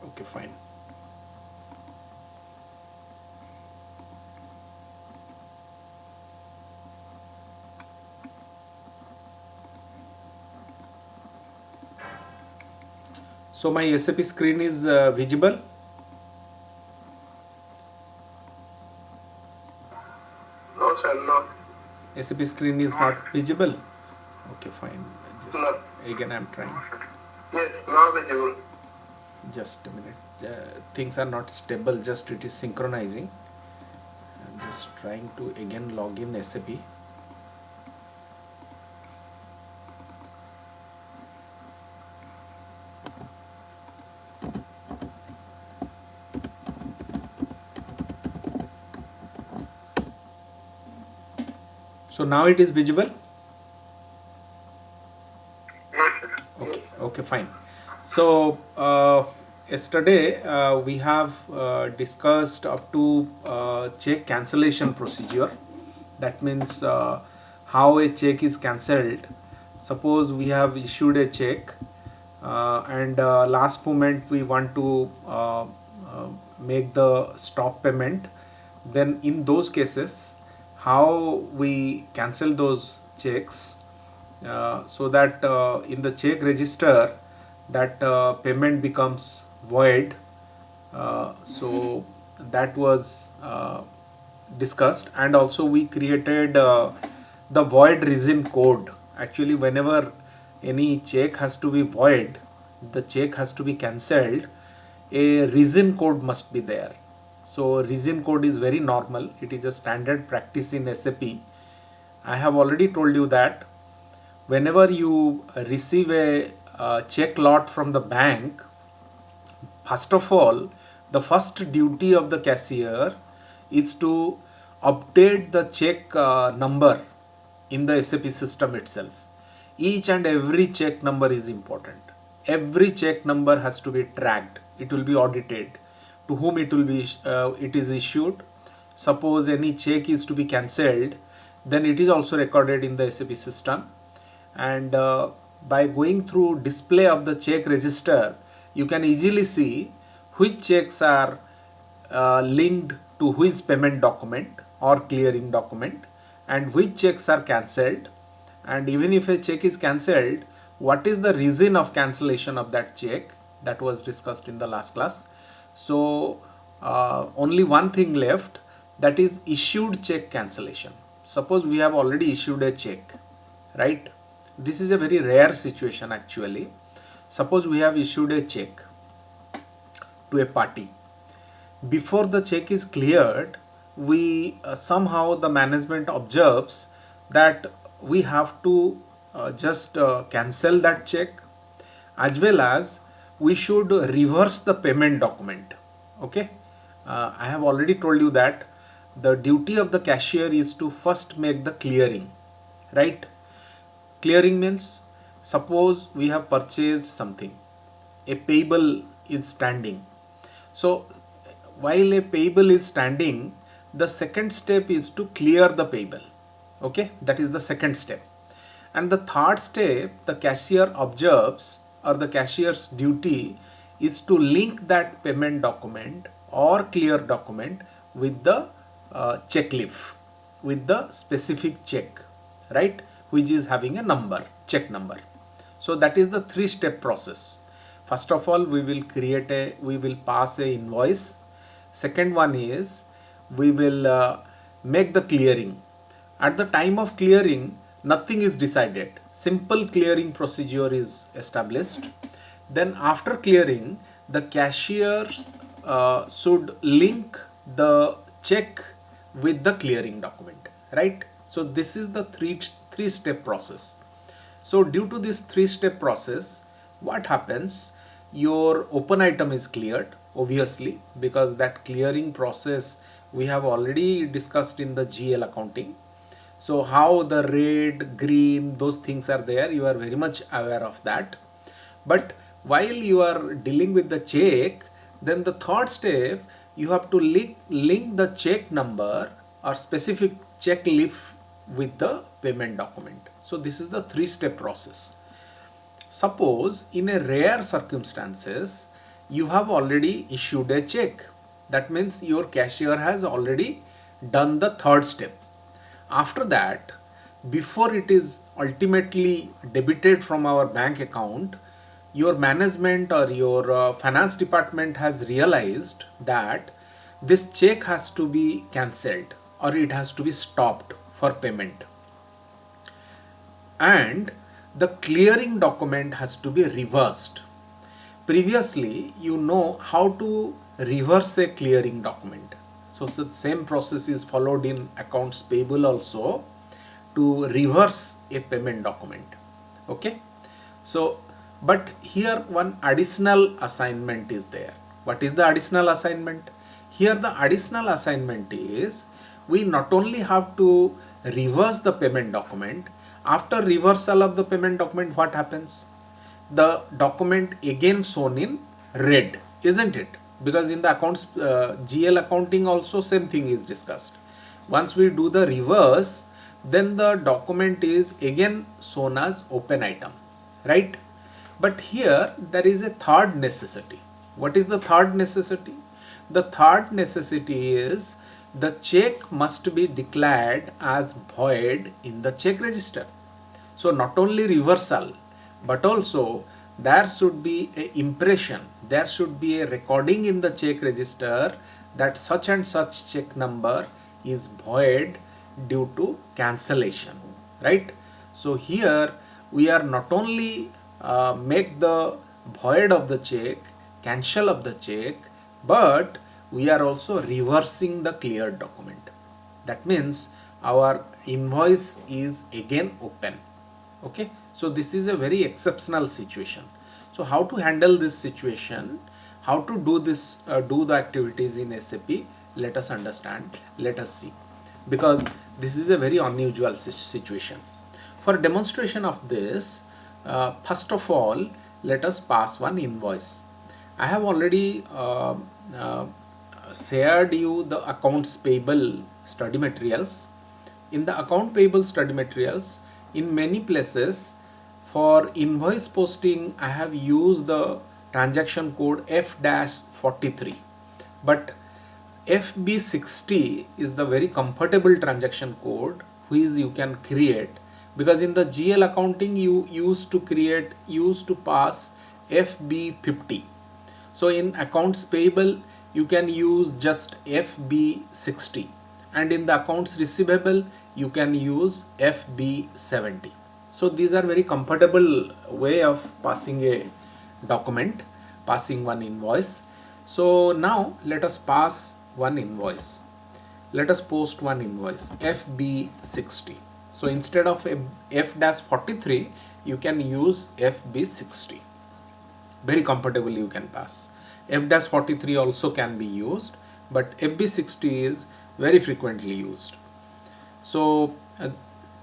Okay, fine. So my SAP screen is visible. No, sir, no. SAP screen is not visible. Okay, fine. Just No. again I'm trying. Yes, now visible. Just a minute. Things are not stable. Just it is synchronizing. I'm just trying to again log in SAP. So now it is visible. Yes, sir. Okay, okay, fine. So yesterday we have discussed up to check cancellation procedure. That means how a check is cancelled. Suppose we have issued a check and last moment we want to make the stop payment. Then in those cases, how we cancel those checks so that in the check register that payment becomes void. So that was discussed, and also we created the void reason code. Actually, whenever any check has to be void, the check has to be cancelled, a reason code must be there. So reason code is very normal. It is a standard practice in SAP. I have already told you that whenever you receive a check lot from the bank, first of all, the first duty of the cashier is to update the check number in the SAP system itself. Each and every check number is important. Every check number has to be tracked. It will be audited. To whom it is issued. Suppose any check is to be cancelled, then it is also recorded in the SAP system. And by going through display of the check register, you can easily see which checks are linked to which payment document or clearing document, and which checks are cancelled. And even if a check is cancelled, what is the reason of cancellation of that check? That was discussed in the last class. So only one thing left, that is issued check cancellation. Suppose we have already issued a check, right? This is a very rare situation actually. Suppose we have issued a check to a party. Before the check is cleared, we somehow the management observes that we have to just cancel that check, as well as we should reverse the payment document. Okay, I have already told you that the duty of the cashier is to first make the clearing, right? Clearing means, suppose we have purchased something, a payable is standing. So while a payable is standing, the second step is to clear the payable. Okay, that is the second step. And the third step, the cashier observes, or the cashier's duty is to link that payment document or clear document with the check leaf, with the specific check, right, which is having a number, check number. So that is the three-step process. First of all, we will pass a invoice. Second one is we will make the clearing. At the time of clearing, nothing is decided. Simple clearing procedure is established. Then after clearing, the cashier should link the check with the clearing document, right? So this is the three-step process. So due to this three-step process, what happens? Your open item is cleared, obviously, because that clearing process we have already discussed in the GL accounting. So how the red, green, those things are there, you are very much aware of that. But while you are dealing with the check, then the third step, you have to link the check number or specific check leaf with the payment document. So this is the three-step process. Suppose in a rare circumstances, you have already issued a check. That means your cashier has already done the third step. After that, before it is ultimately debited from our bank account, your management or your finance department has realized that this check has to be cancelled or it has to be stopped for payment, and the clearing document has to be reversed. Previously, you know how to reverse a clearing document. So the same process is followed in accounts payable also to reverse a payment document. Okay. So, but here one additional assignment is there. What is the additional assignment? Here the additional assignment is we not only have to reverse the payment document, after reversal of the payment document, what happens? The document again shown in red, isn't it? Because in the accounts GL accounting also same thing is discussed. Once we do the reverse, then the document is again shown as open item, right? But here there is a third necessity. What is the third necessity? The third necessity is the check must be declared as void in the check register. So not only reversal, but also there should be a impression, there should be a recording in the check register that such and such check number is void due to cancellation, right? So here we are not only make the void of the check, cancel of the check, but we are also reversing the cleared document. That means our invoice is again open. Okay, so this is a very exceptional situation. So how to handle this situation, how to do this, do the activities in SAP, let us understand, let us see, because this is a very unusual situation. For demonstration of this, first of all, let us pass one invoice. I have already shared you the accounts payable study materials. In the account payable study materials, in many places for invoice posting I have used the transaction code F-43, but FB60 is the very comfortable transaction code which you can create, because in the GL accounting you used to pass FB50. So in accounts payable you can use just FB60, and in the accounts receivable you can use FB70. So these are very comfortable way of passing a document, passing one invoice. So now let us pass one invoice. Let us post one invoice FB60. So instead of F-43 you can use FB60. Very comfortably you can pass. F-43 also can be used, but FB60 is very frequently used. So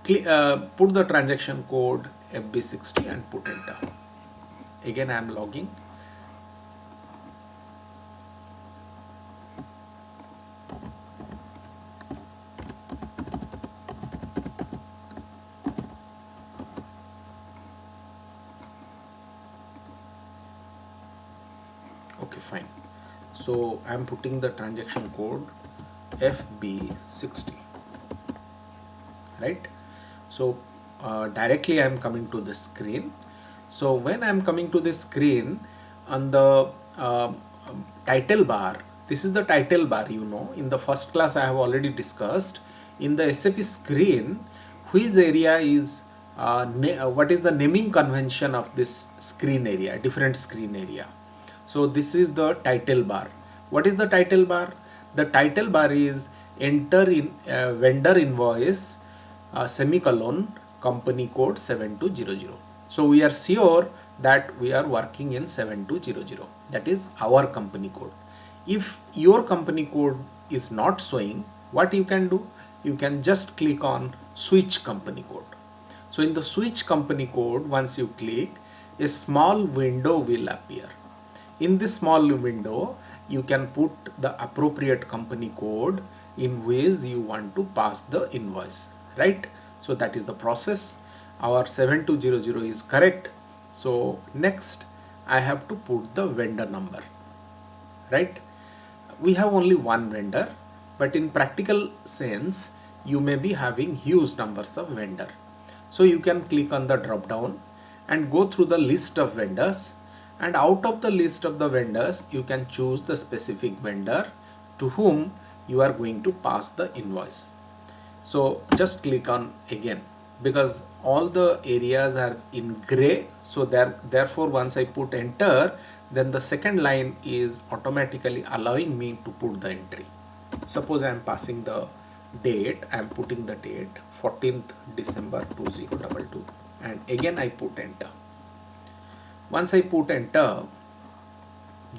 put the transaction code FB60 and put enter. Again I am logging. Okay, fine. So I am putting the transaction code FB60, right? So directly I am coming to the screen. So when I am coming to this screen, on the title bar, this is the title bar, you know, in the first class I have already discussed. In the SAP screen, which area is what is the naming convention of this screen area, different screen area. So this is the title bar. What is the title bar? The title bar is enter in vendor invoice semicolon company code 7200. So we are sure that we are working in 7200. That is our company code. If your company code is not showing, what you can do? You can just click on switch company code. So in the switch company code, once you click, a small window will appear. In this small window, you can put the appropriate company code in ways you want to pass the invoice, right? So that is the process. Our 7200 is correct. So next I have to put the vendor number. right? We have only one vendor, but in practical sense, you may be having huge numbers of vendor. So you can click on the drop down and go through the list of vendors, and out of the list of the vendors, you can choose the specific vendor to whom you are going to pass the invoice. So just click on again, because all the areas are in gray, so therefore once I put enter, then the second line is automatically allowing me to put the entry. Suppose I am passing the date, I am putting the date 14th December 2022, and again I put enter. Once I put enter,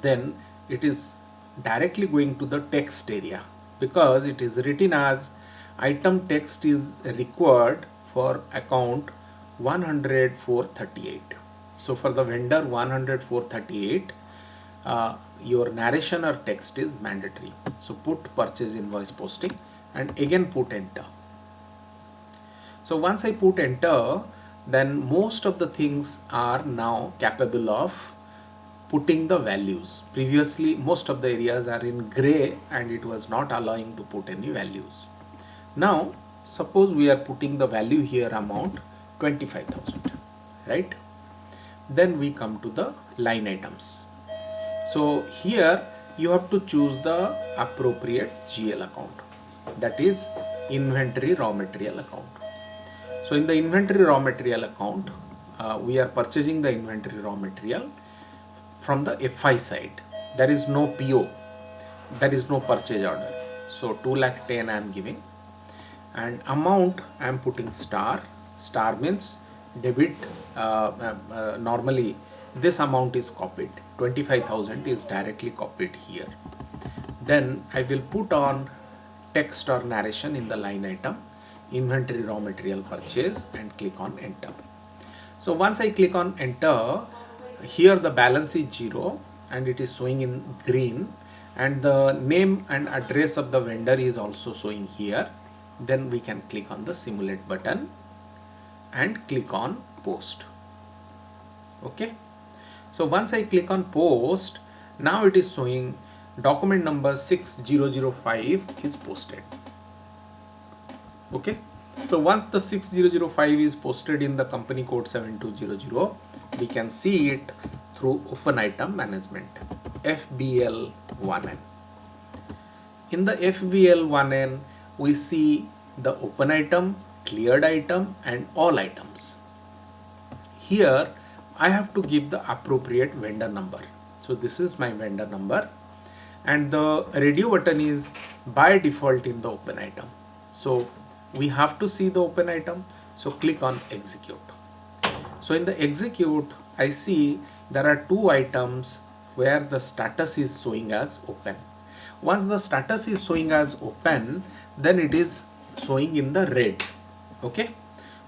then it is directly going to the text area, because it is written as item text is required for account 10438. So for the vendor 10438, your narration or text is mandatory. So put purchase invoice posting and again put enter. So once I put enter, then most of the things are now capable of putting the values. Previously most of the areas are in gray and it was not allowing to put any values. Now suppose we are putting the value here, amount 25,000, right? Then we come to the line items. So here you have to choose the appropriate GL account, that is inventory raw material account. So in the inventory raw material account, we are purchasing the inventory raw material from the FI side. There is no PO, there is no purchase order. So 2,10,000 I am giving, and amount I am putting star. Star means debit. Normally this amount is copied, 25,000 is directly copied here. Then I will put on text or narration in the line item inventory raw material purchase and click on enter. So once I click on enter, here the balance is 0 and it is showing in green, and the name and address of the vendor is also showing here. Then we can click on the simulate button and click on post. Okay, so once I click on post, now it is showing document number 6005 is posted. Okay, so once the 6005 is posted in the company code 7200, we can see it through open item management, FBL1N. In the FBL1N, we see the open item, cleared item and all items. Here I have to give the appropriate vendor number. So this is my vendor number, and the radio button is by default in the open item. So we have to see the open item, so click on execute. So in the execute, I see there are two items where the status is showing as open. Once the status is showing as open, then it is showing in the red. Okay,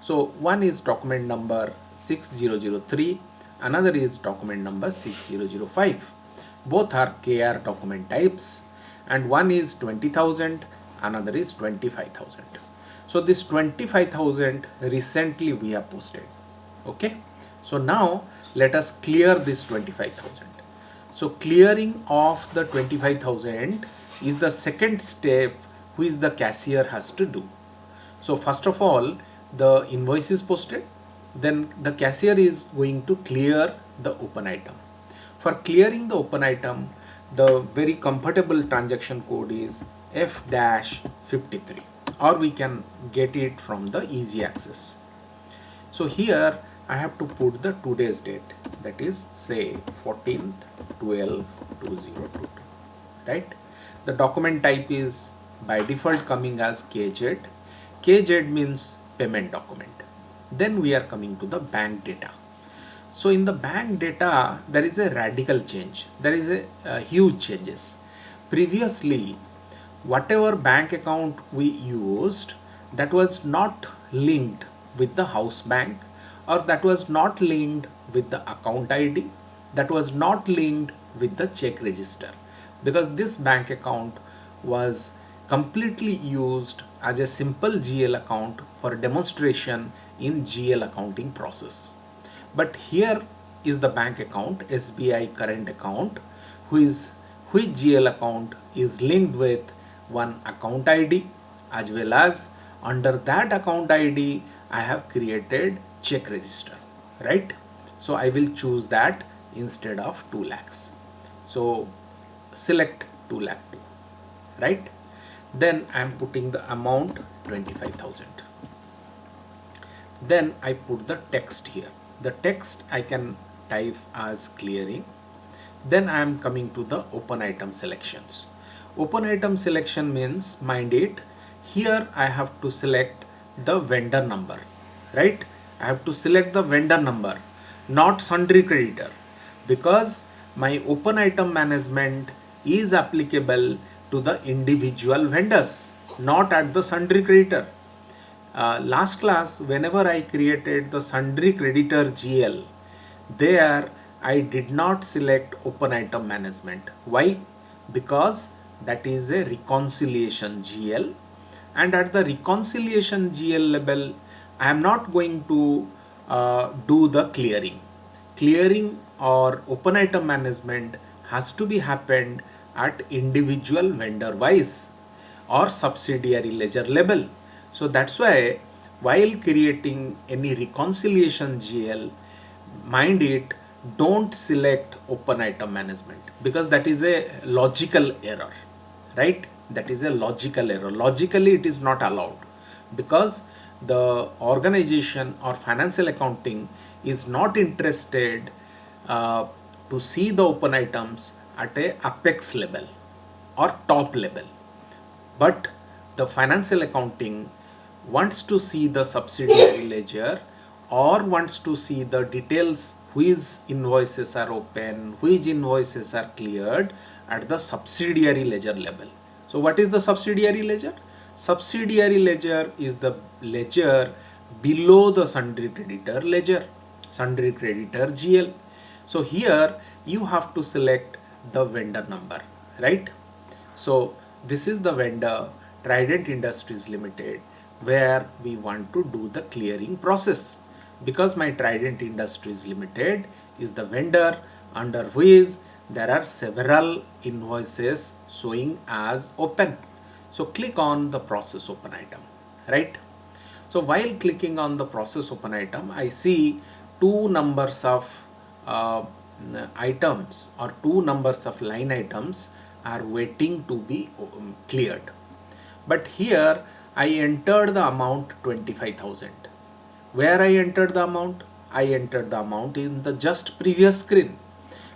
so one is document number 6003, another is document number 6005. Both are KR document types, and one is 20,000, another is 25,000. So this 25,000 recently we have posted. Okay, so now let us clear this 25,000. So clearing of the 25,000 is the second step which the cashier has to do. So first of all, the invoice is posted, then the cashier is going to clear the open item. For clearing the open item, the very comfortable transaction code is F-53, or we can get it from the easy access. So here I have to put the today's date, that is say 14/12/2022, right? The document type is by default coming as KZ. KZ means payment document. Then we are coming to the bank data. So in the bank data, there is a radical change. There is a huge changes. Previously, whatever bank account we used, that was not linked with the house bank, or that was not linked with the account ID, that was not linked with the check register, because this bank account was completely used as a simple GL account for demonstration in GL accounting process. But here is the bank account, SBI current account, which GL account is linked with one account ID, as well as under that account ID I have created check register, right? So I will choose that instead of 2 lakhs. So select 2 lakh 2, right? Then I am putting the amount 25,000. Then I put the text here. The text I can type as clearing. Then I am coming to the open item selections. Open item selection means, mind it, here I have to select the vendor number, right? I have to select the vendor number, not sundry creditor, because my open item management is applicable to the individual vendors, not at the sundry creditor. Last class, whenever I created the sundry creditor GL, there I did not select open item management. Why? Because that is a reconciliation GL, and at the reconciliation GL level I am not going to do the clearing. Clearing or open item management has to be happened at individual vendor wise or subsidiary ledger level. So that's why while creating any reconciliation GL, mind it, don't select open item management, because that is a logical error, right? That is a logical error. Logically it is not allowed, because the organization or financial accounting is not interested to see the open items at a apex level or top level, but the financial accounting wants to see the subsidiary ledger, or wants to see the details which invoices are open, which invoices are cleared at the subsidiary ledger level. So what is the subsidiary ledger? Subsidiary ledger is the ledger below the sundry creditor ledger, sundry creditor GL. So here you have to select the vendor number, right? So this is the vendor Trident Industries Limited, where we want to do the clearing process, because my Trident Industries Limited is the vendor under which there are several invoices showing as open. So click on the process open item, right? So while clicking on the process open item, I see two numbers of items, or two numbers of line items are waiting to be cleared. But here I entered the amount 25,000. Where I entered the amount? I entered the amount in the just previous screen.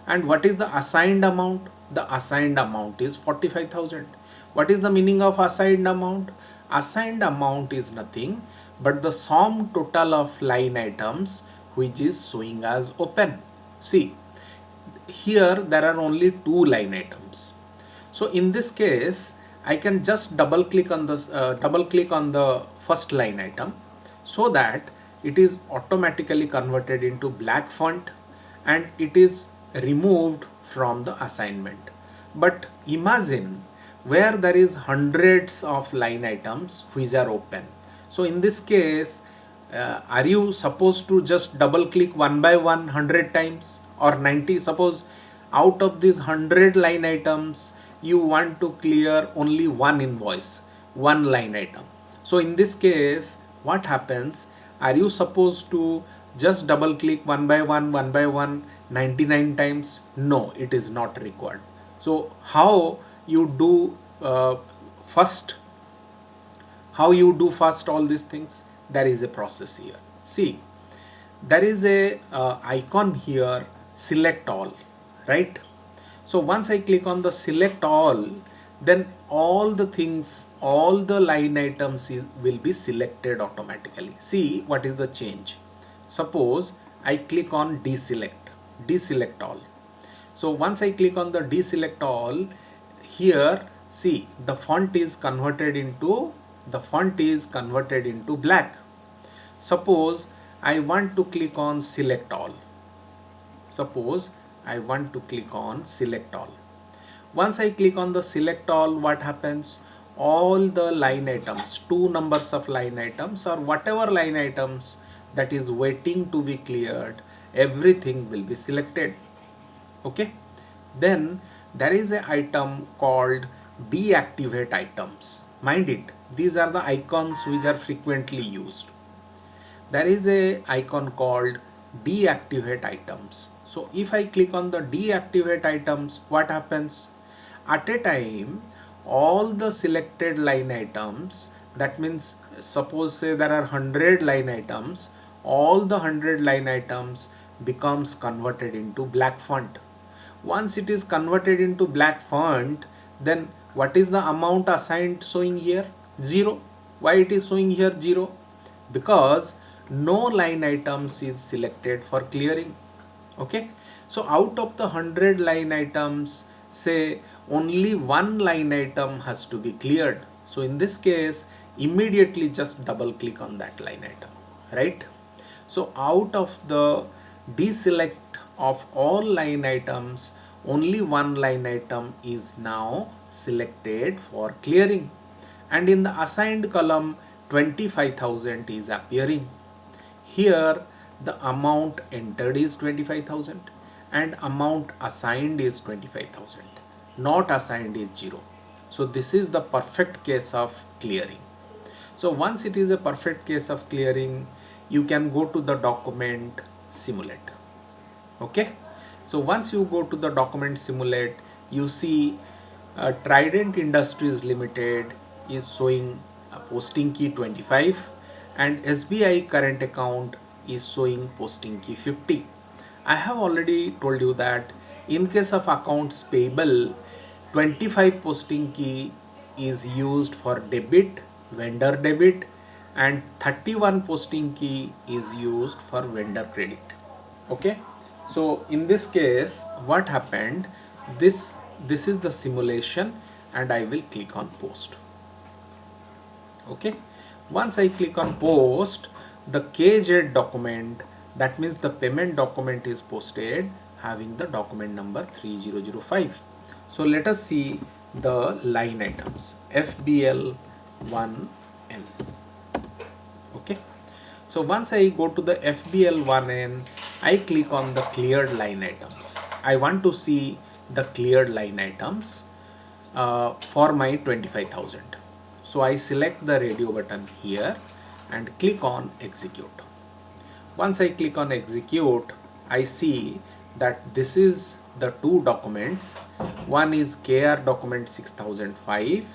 And what is the assigned amount? The assigned amount is 45,000. What is the meaning of assigned amount? Assigned amount is nothing but the sum total of line items which is showing as open. See, here there are only two line items. So in this case, I can just double click on this, the first line item, so that it is automatically converted into black font and it is removed from the assignment. But imagine where there is hundreds of line items which are open. So in this case, are you supposed to just double click one by one 100 times or 90? Suppose out of these 100 line items you want to clear only one invoice, one line item. So in this case, what happens? Are you supposed to just double click one by one 99 times? No, it is not required. So how you do first all these things? There is a process here. See, there is a icon here, select all, right? So once I click on the select all, then all the things, all the line items will be selected automatically. See what is the change. Suppose I click on deselect all. So once I click on the deselect all, here see the font is converted into black. Suppose I want to click on select all. Once I click on the select all, what happens? All the line items, two numbers of line items or whatever line items that is waiting to be cleared, everything will be selected. Okay. Then there is an item called deactivate items. Mind it, these are the icons which are frequently used. There is a icon called deactivate items. So if I click on the deactivate items, what happens? At a time, all the selected line items, that means suppose say there are 100 line items, all the 100 line items becomes converted into black font. Once it is converted into black font, then what is the amount assigned showing here? 0. Why it is showing here 0? Because no line items is selected for clearing. Okay, so out of the 100 line items, say only one line item has to be cleared. So in this case, immediately just double click on that line item, right? So out of the deselect of all line items, only one line item is now selected for clearing, and in the assigned column 25,000 is appearing. Here the amount entered is 25,000 and amount assigned is 25,000. Not assigned is 0. So this is the perfect case of clearing. So once it is a perfect case of clearing, you can go to the document simulate. Okay, so once you go to the document simulate, you see Trident Industries Limited is showing a posting key 25 and SBI current account is showing posting key 50. I have already told you that in case of accounts payable, 25 posting key is used for debit, vendor debit, and 31 posting key is used for vendor credit. Okay, so in this case what happened, this is the simulation, and I will click on post. Okay, once I click on post, the KZ document, that means the payment document, is posted having the document number 3005. So let us see the line items FBL1N. Okay, so once I go to the FBL1N, I click on the cleared line items. I want to see the cleared line items for my 25,000. So I select the radio button here and click on execute. Once I click on execute, I see that this is the two documents. One is KR document 6005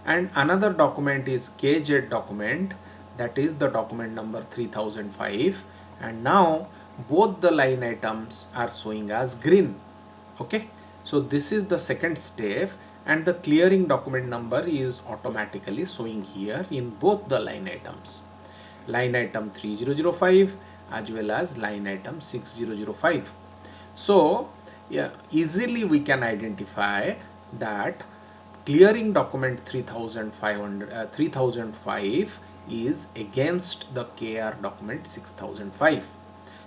and another document is KZ document, that is the document number 3005, and now both the line items are showing as green. Okay, so this is the second step, and the clearing document number is automatically showing here in both the line items, line item 3005 as well as line item 6005. So yeah, easily we can identify that clearing document 3005 is against the KR document 6005.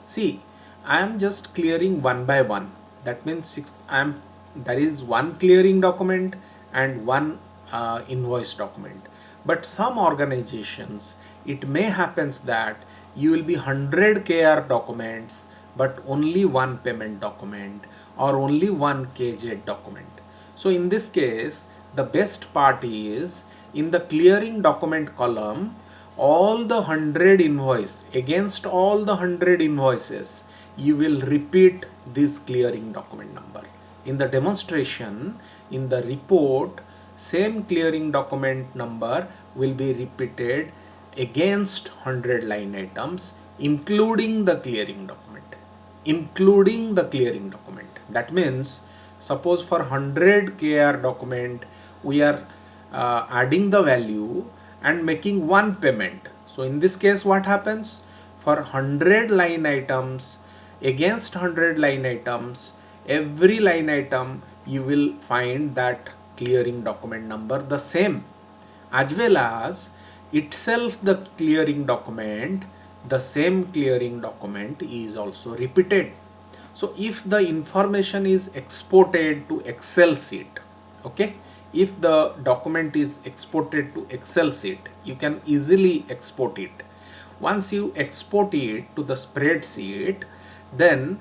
See, I am just clearing one by one. That means there is one clearing document and one invoice document. But some organizations, it may happen that you will be 100 KR documents but only one payment document or only one KZ document. So in this case, the best part is in the clearing document column, all the 100 invoice, against all the 100 invoices, you will repeat this clearing document number. In the demonstration, in the report, same clearing document number will be repeated against 100 line items, including the clearing document. Including the clearing document. That means, suppose for 100 KR document, we are adding the value and making one payment. So in this case, what happens? For 100 line items, against 100 line items, every line item you will find that clearing document number the same, as well as itself the clearing document, the same clearing document is also repeated. So if the information is exported to Excel sheet, okay, if the document is exported to Excel sheet, you can easily export it. Once you export it to the spreadsheet, then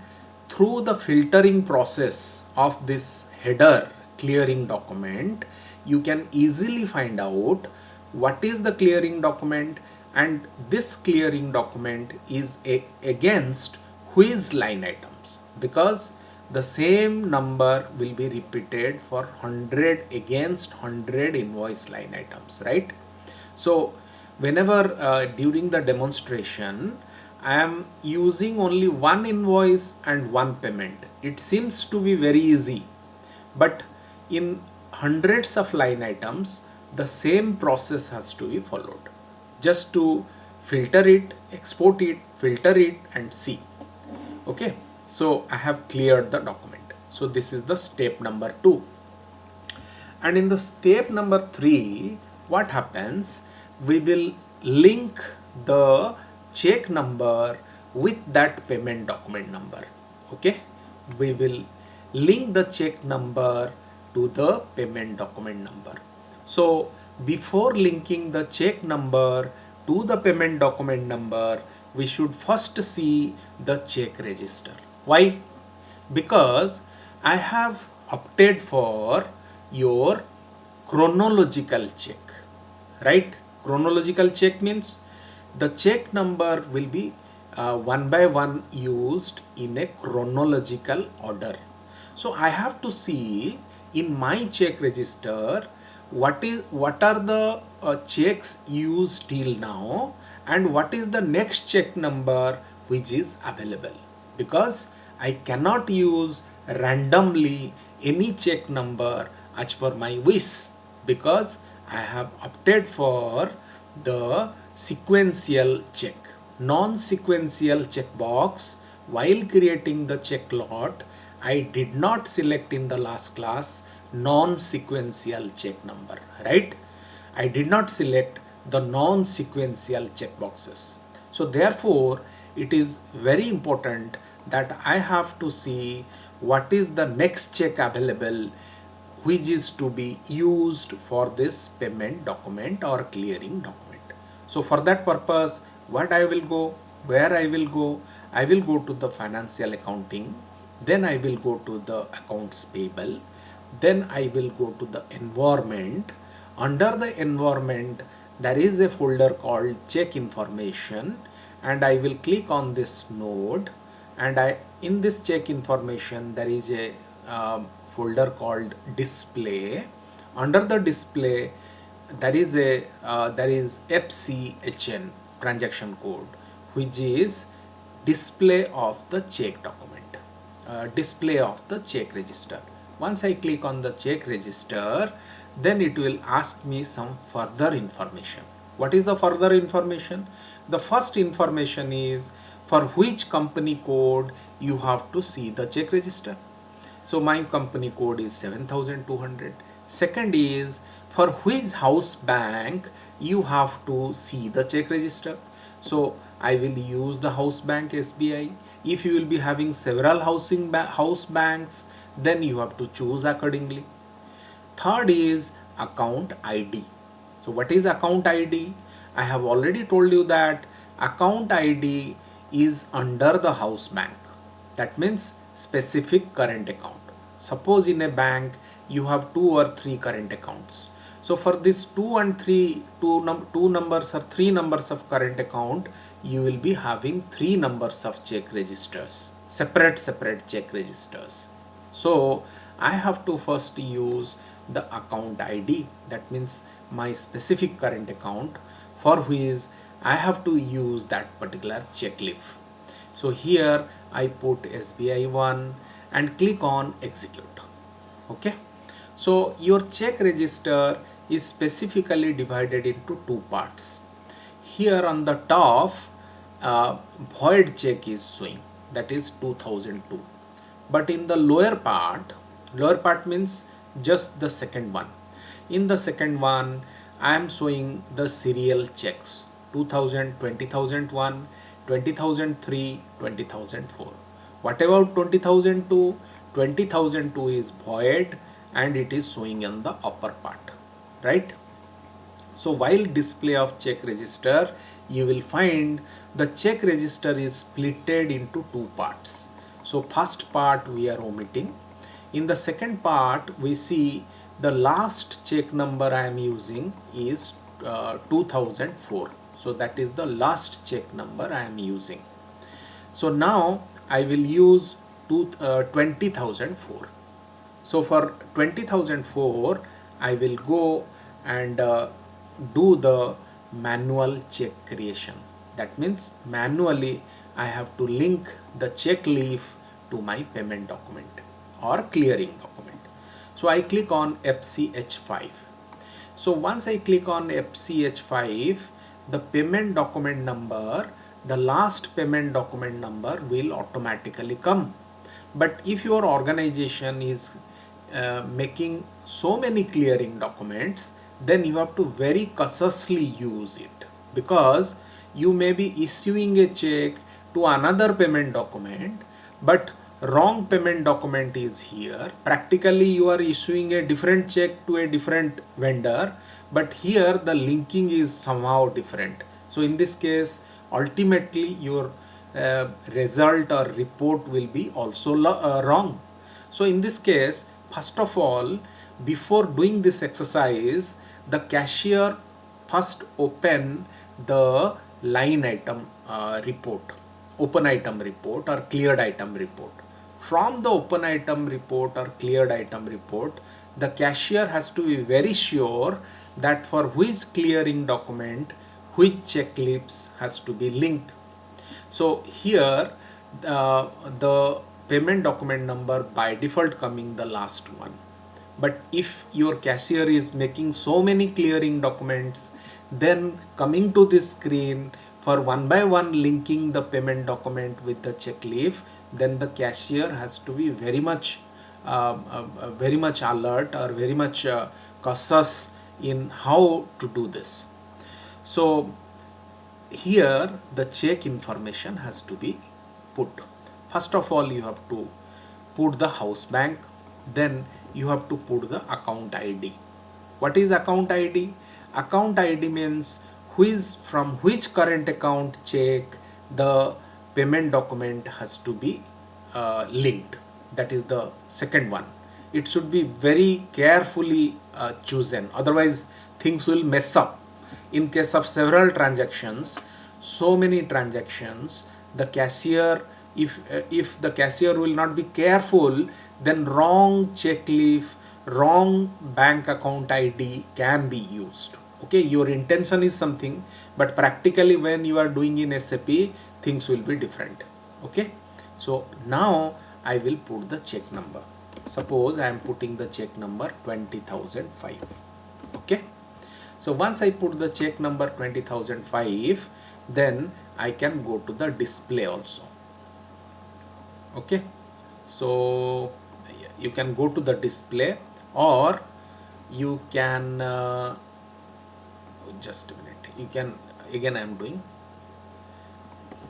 through the filtering process of this header, clearing document, you can easily find out what is the clearing document, and this clearing document is against which line items, because the same number will be repeated for 100 against 100 invoice line items, right? So whenever during the demonstration I am using only one invoice and one payment, it seems to be very easy, but in hundreds of line items the same process has to be followed, just to filter it, export it, filter it and see. Okay, so I have cleared the document. So this is the step number 2. And in the step number 3, what happens, we will link the check number with that payment document number. Okay, we will link the check number to the payment document number. So before linking the check number to the payment document number, we should first see the check register. Why? Because I have opted for your chronological check, right? Chronological check means the check number will be one by one used in a chronological order. So I have to see in my check register what are the checks used till now, and what is the next check number which is available, because I cannot use randomly any check number as per my wish, because I have opted for the sequential check. Non-sequential checkbox, while creating the check lot, I did not select in the last class non-sequential check number, right? I did not select the non-sequential checkboxes. So therefore, it is very important that I have to see what is the next check available which is to be used for this payment document or clearing document. So for that purpose, what I will go, where I will go to the financial accounting, then I will go to the accounts payable, then I will go to the environment. Under the environment, there is a folder called check information, and I will click on this node, and in this check information there is a folder called display. Under the display there is FCHN, transaction code, which is display of the check document, display of the check register. Once I click on the check register, then it will ask me some further information. What is the further information? The first information is for which company code you have to see the check register. So my company code is 7200. Second is for which house bank you have to see the check register. So I will use the house bank SBI. If you will be having several house banks, then you have to choose accordingly. Third is account ID. So what is account ID? I have already told you that account ID is under the house bank. That means specific current account. Suppose in a bank you have 2 or 3 current accounts. So for this 2 and 3, two numbers or 3 numbers of current account, you will be having 3 numbers of check registers, separate check registers. So I have to first use the account ID, that means my specific current account, for which I have to use that particular check leaf. So here I put SBI 1 and click on execute. Okay, so your check register is specifically divided into 2 parts. Here on the top, void check is showing, that is 2002. But in the lower part means just the second one. In the second one, I am showing the serial checks: 2000, 2001, 2003, 2004. What about 2002? 2002 is void and it is showing in the upper part, right? So while display of check register, you will find the check register is splitted into 2 parts. So first part we are omitting. In the second part, we see the last check number I am using is 2004. So that is the last check number I am using. So now I will use 20,004. So for 20,004, I will go and do the manual check creation. That means manually I have to link the check leaf to my payment document or clearing document. So I click on FCH5. So once I click on FCH5, the payment document number, the last payment document number will automatically come. But if your organization is making so many clearing documents, then you have to very cautiously use it, because you may be issuing a check to another payment document, but wrong payment document is here. Practically you are issuing a different check to a different vendor, but here the linking is somehow different. So in this case, ultimately your result or report will be also wrong. So in this case, first of all, before doing this exercise, the cashier first open the line item report, open item report or cleared item report. From the open item report or cleared item report, the cashier has to be very sure that for which clearing document which checklists has to be linked. So here the payment document number by default coming the last one. But if your cashier is making so many clearing documents, then coming to this screen for one by one linking the payment document with the check leaf, then the cashier has to be very much alert or very much cautious in how to do this. So here the check information has to be put. First of all, you have to put the house bank, then you have to put the account ID. What is account ID? Account ID means from which current account check the payment document has to be linked. That is the second one. It should be very carefully chosen, otherwise things will mess up. In case of several transactions, so many transactions, the cashier, if the cashier will not be careful, then wrong check leaf, wrong bank account ID can be used. Okay, your intention is something, but practically when you are doing in SAP, things will be different. Okay, so now I will put the check number. Suppose I am putting the check number 20,005. Okay, so once I put the check number 20,005, then I can go to the display also. Okay, so you can go to the display, or you can just a minute, you can, again I am doing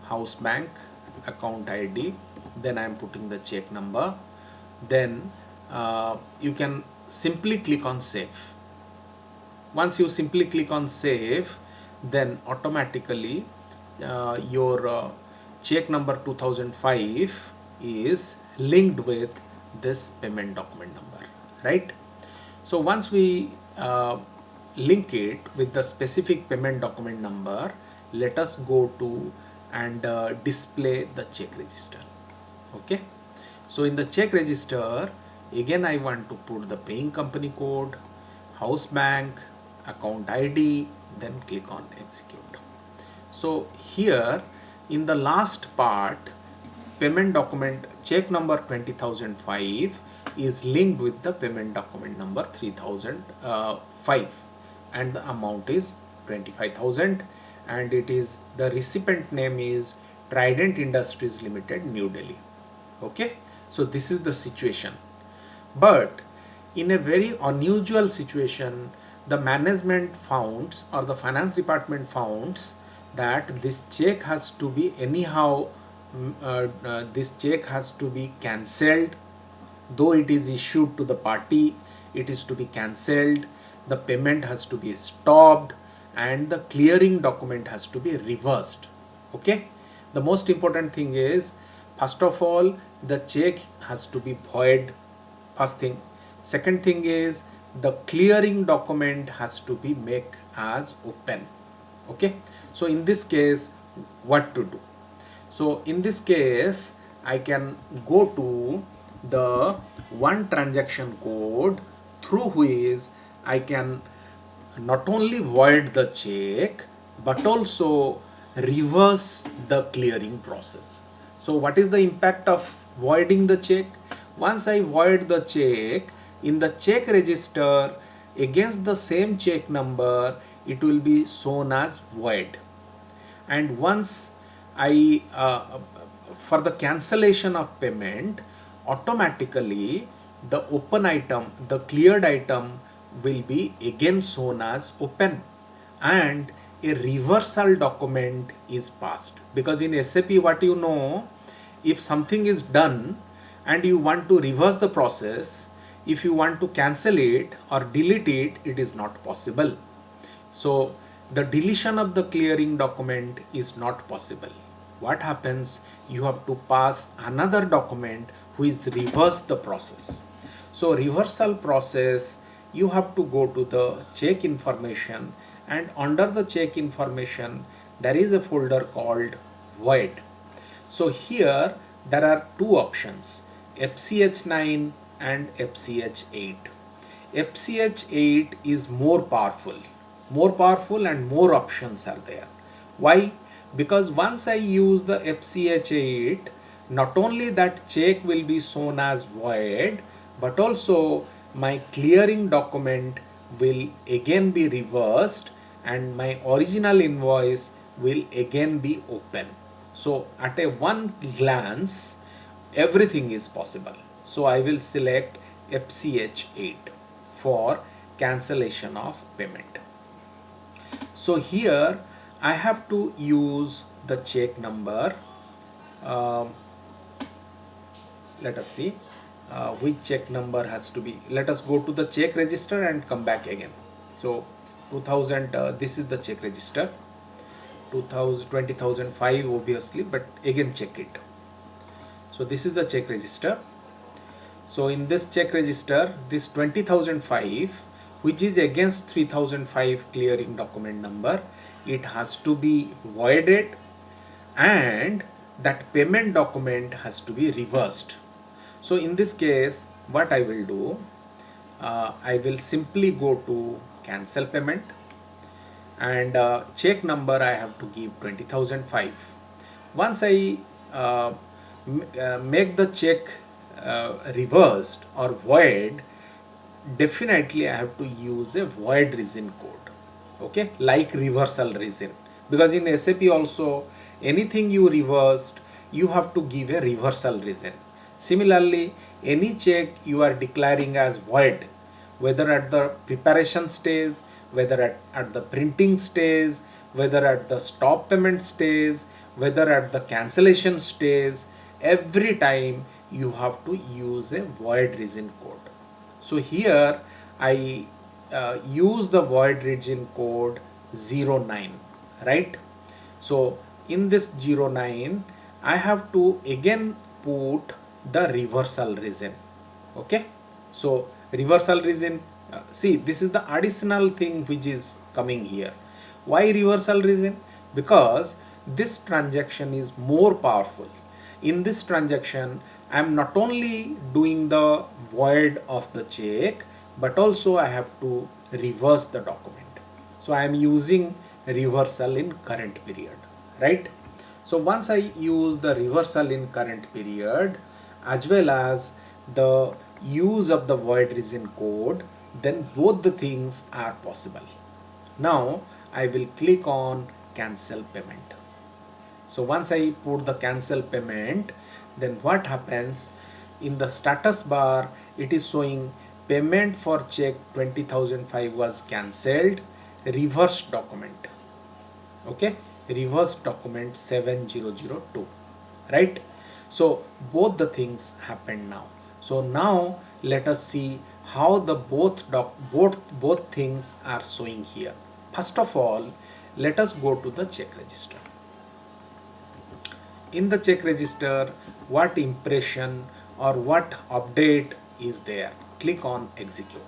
house bank account ID, then I am putting the check number, then you can simply click on save. Once you simply click on save, then automatically your check number 2005 is linked with this payment document number, right? So once we link it with the specific payment document number, let us go to and display the check register. Okay, so in the check register, again I want to put the paying company code, house bank, account ID, then click on execute. So here in the last part, payment document check number 20,005 is linked with the payment document number 3005, and the amount is 25,000, and it is, the recipient name is Trident Industries Limited, New Delhi. Okay, so this is the situation. But in a very unusual situation, the management founds or the finance department founds that this check has to be anyhow, this check has to be cancelled. Though it is issued to the party, it is to be cancelled, the payment has to be stopped, and the clearing document has to be reversed. Okay, the most important thing is, first of all, the check has to be void. first thing. Second thing is the clearing document has to be make as open. Okay, so in this case what to do? So in this case I can go to the one transaction code through which I can not only void the check but also reverse the clearing process. So what is the impact of voiding the check? Once I void the check, in the check register against the same check number it will be shown as void. And once I for the cancellation of payment, automatically the open item, the cleared item will be again shown as open, and a reversal document is passed. Because in SAP, what you know, if something is done and you want to reverse the process, if you want to cancel it or delete it, it is not possible. So the deletion of the clearing document is not possible. What happens? You have to pass another document which reverse the process. So reversal process, you have to go to the check information, and under the check information there is a folder called void. So here there are two options, FCH9 and FCH8. FCH8 is more powerful and more options are there. Why? Because once I use the FCH8, not only that check will be shown as void, but also my clearing document will again be reversed and my original invoice will again be open. So at a one glance, everything is possible. So I will select FCH8 for cancellation of payment. So here I have to use the check number. Let us see which check number has to be. Let us go to the check register and come back again. So 2000, this is the check register, 2005 obviously, but again check it. So this is the check register. So in this check register, this 20,005, which is against 3005 clearing document number, it has to be voided and that payment document has to be reversed. So in this case, what I will do, I will simply go to cancel payment, and check number I have to give 20,005. Once I make the check reversed or void, definitely I have to use a void reason code, okay, like reversal reason. Because in SAP also, anything you reversed, you have to give a reversal reason. Similarly, any check you are declaring as void, whether at the preparation stage, whether at the printing stage, whether at the stop payment stage, whether at the cancellation stage, every time you have to use a void reason code. So here I use the void region code 09, right? So in this 09, I have to again put the reversal reason. Okay, so reversal reason, see, this is the additional thing which is coming here. Why reversal reason? Because this transaction is more powerful. In this transaction, I am not only doing the void of the check, but also I have to reverse the document. So I am using reversal in current period, right? So once I use the reversal in current period as well as the use of the void reason code, then both the things are possible. Now I will click on cancel payment. So once I put the cancel payment, then what happens? In the status bar, it is showing payment for check 20,005 was cancelled, reverse document. Okay, reverse document 7002, right? So both the things happen now. So now let us see how the both things are showing here. First of all, let us go to the check register. In the check register, what impression or what update is there. Click on execute.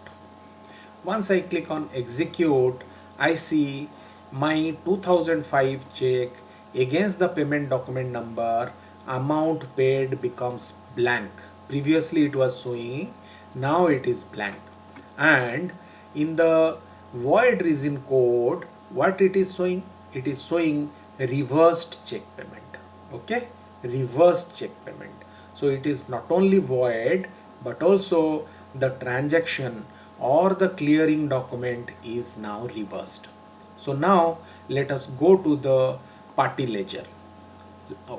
Once I click on execute, I see my 2005 check against the payment document number. Amount paid becomes blank. Previously it was showing, now it is blank. And in the void reason code, what it is showing? It is showing reversed check payment. Okay, reversed check payment. So it is not only void, but also the transaction or the clearing document is now reversed. So now let us go to the party ledger,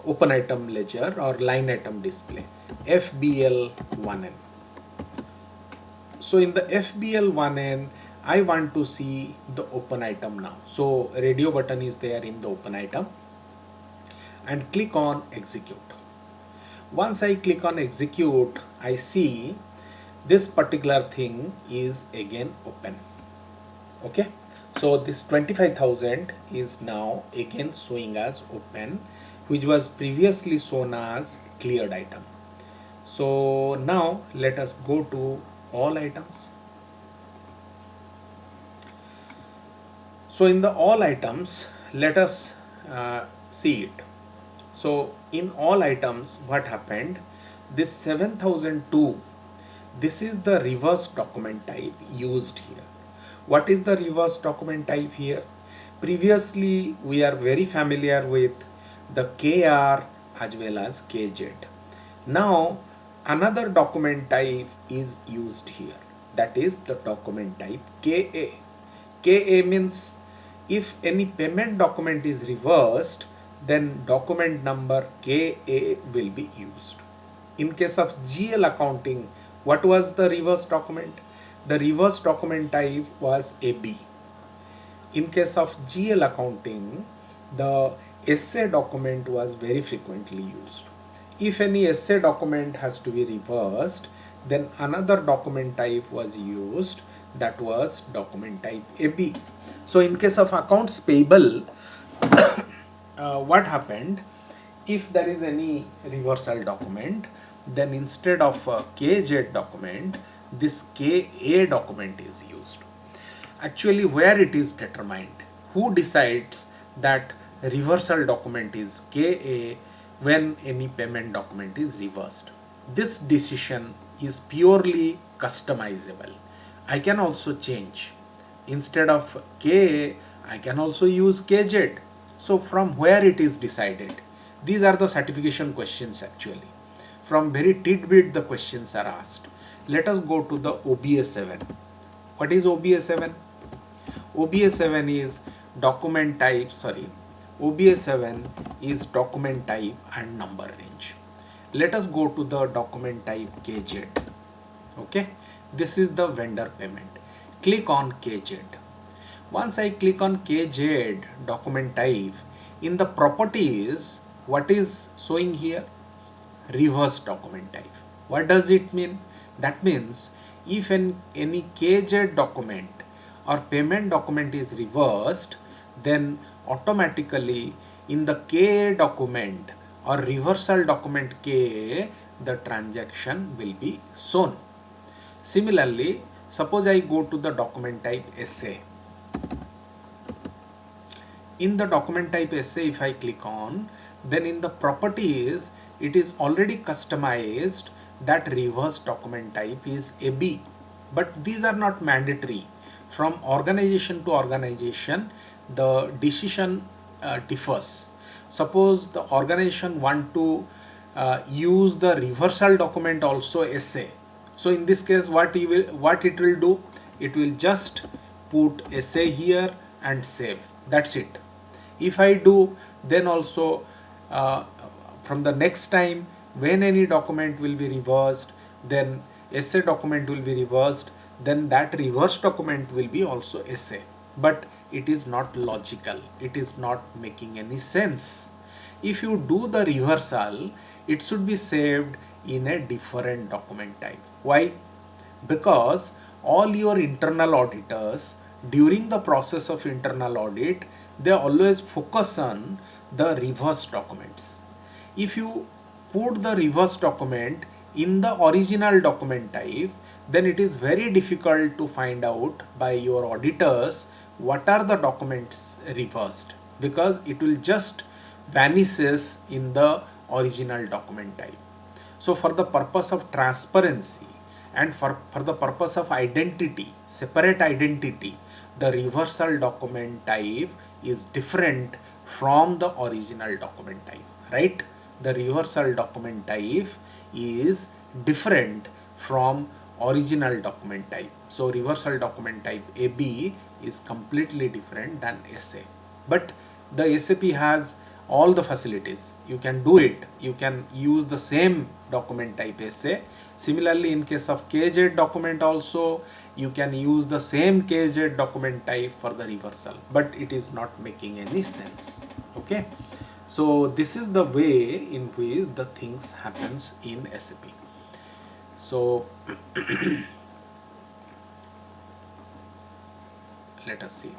open item ledger or line item display, FBL1N. So in the FBL1N, I want to see the open item now. So radio button is there in the open item and click on execute. Once I click on execute, I see this particular thing is again open. Okay, so this 25,000 is now again showing as open, which was previously shown as cleared item. So now let us go to all items. So in the all items, let us see it. So in all items, what happened? This 7002, this is the reverse document type used here. What is the reverse document type here? Previously, we are very familiar with the KR as well as KZ. Now, another document type is used here. That is the document type KA. KA means if any payment document is reversed, then document number KA will be used. In case of GL accounting, what was the reverse document? The reverse document type was AB. In case of GL accounting, the essay document was very frequently used. If any essay document has to be reversed, then another document type was used, that was document type AB. So in case of accounts payable, what happened? If there is any reversal document, then instead of KZ document, this KA document is used. Actually, where it is determined? Who decides that reversal document is KA when any payment document is reversed? This decision is purely customizable. I can also change. Instead of KA, I can also use KZ. So from where it is decided? These are the certification questions actually. From very tidbit the questions are asked. Let us go to the OBA7. What is OBA7? OBA7 is document type, OBA7 is document type and number range. Let us go to the document type KZ. Okay, this is the vendor payment. Click on KZ. Once I click on KZ document type, in the properties, what is showing here? Reverse document type. What does it mean? That means if any KZ document or payment document is reversed, then automatically in the KA document or reversal document KA, the transaction will be shown. Similarly, suppose I go to the document type essay. In the document type essay, if I click on, then in the properties, it is already customized that reverse document type is AB. But these are not mandatory. From organization to organization, the decision differs. Suppose the organization want to use the reversal document also essay. So in this case, what it will do? It will just put essay here and save. That's it. If I do, then also from the next time when any document will be reversed, then essay document will be reversed, then that reverse document will be also essay. But it is not logical. It is not making any sense. If you do the reversal, it should be saved in a different document type. Why? Because all your internal auditors, during the process of internal audit, they always focus on the reverse documents. If you put the reverse document in the original document type, then it is very difficult to find out by your auditors what are the documents reversed, because it will just vanishes in the original document type. So for the purpose of transparency and for the purpose of identity, separate identity, the reversal document type is different from the original document type, right? The reversal document type is different from original document type. So reversal document type AB is completely different than SA. But the SAP has all the facilities. You can do it. You can use the same document type SA. Similarly, in case of KZ document also, you can use the same KZ document type for the reversal, but it is not making any sense. Okay. So this is the way in which the things happens in SAP. So let us see.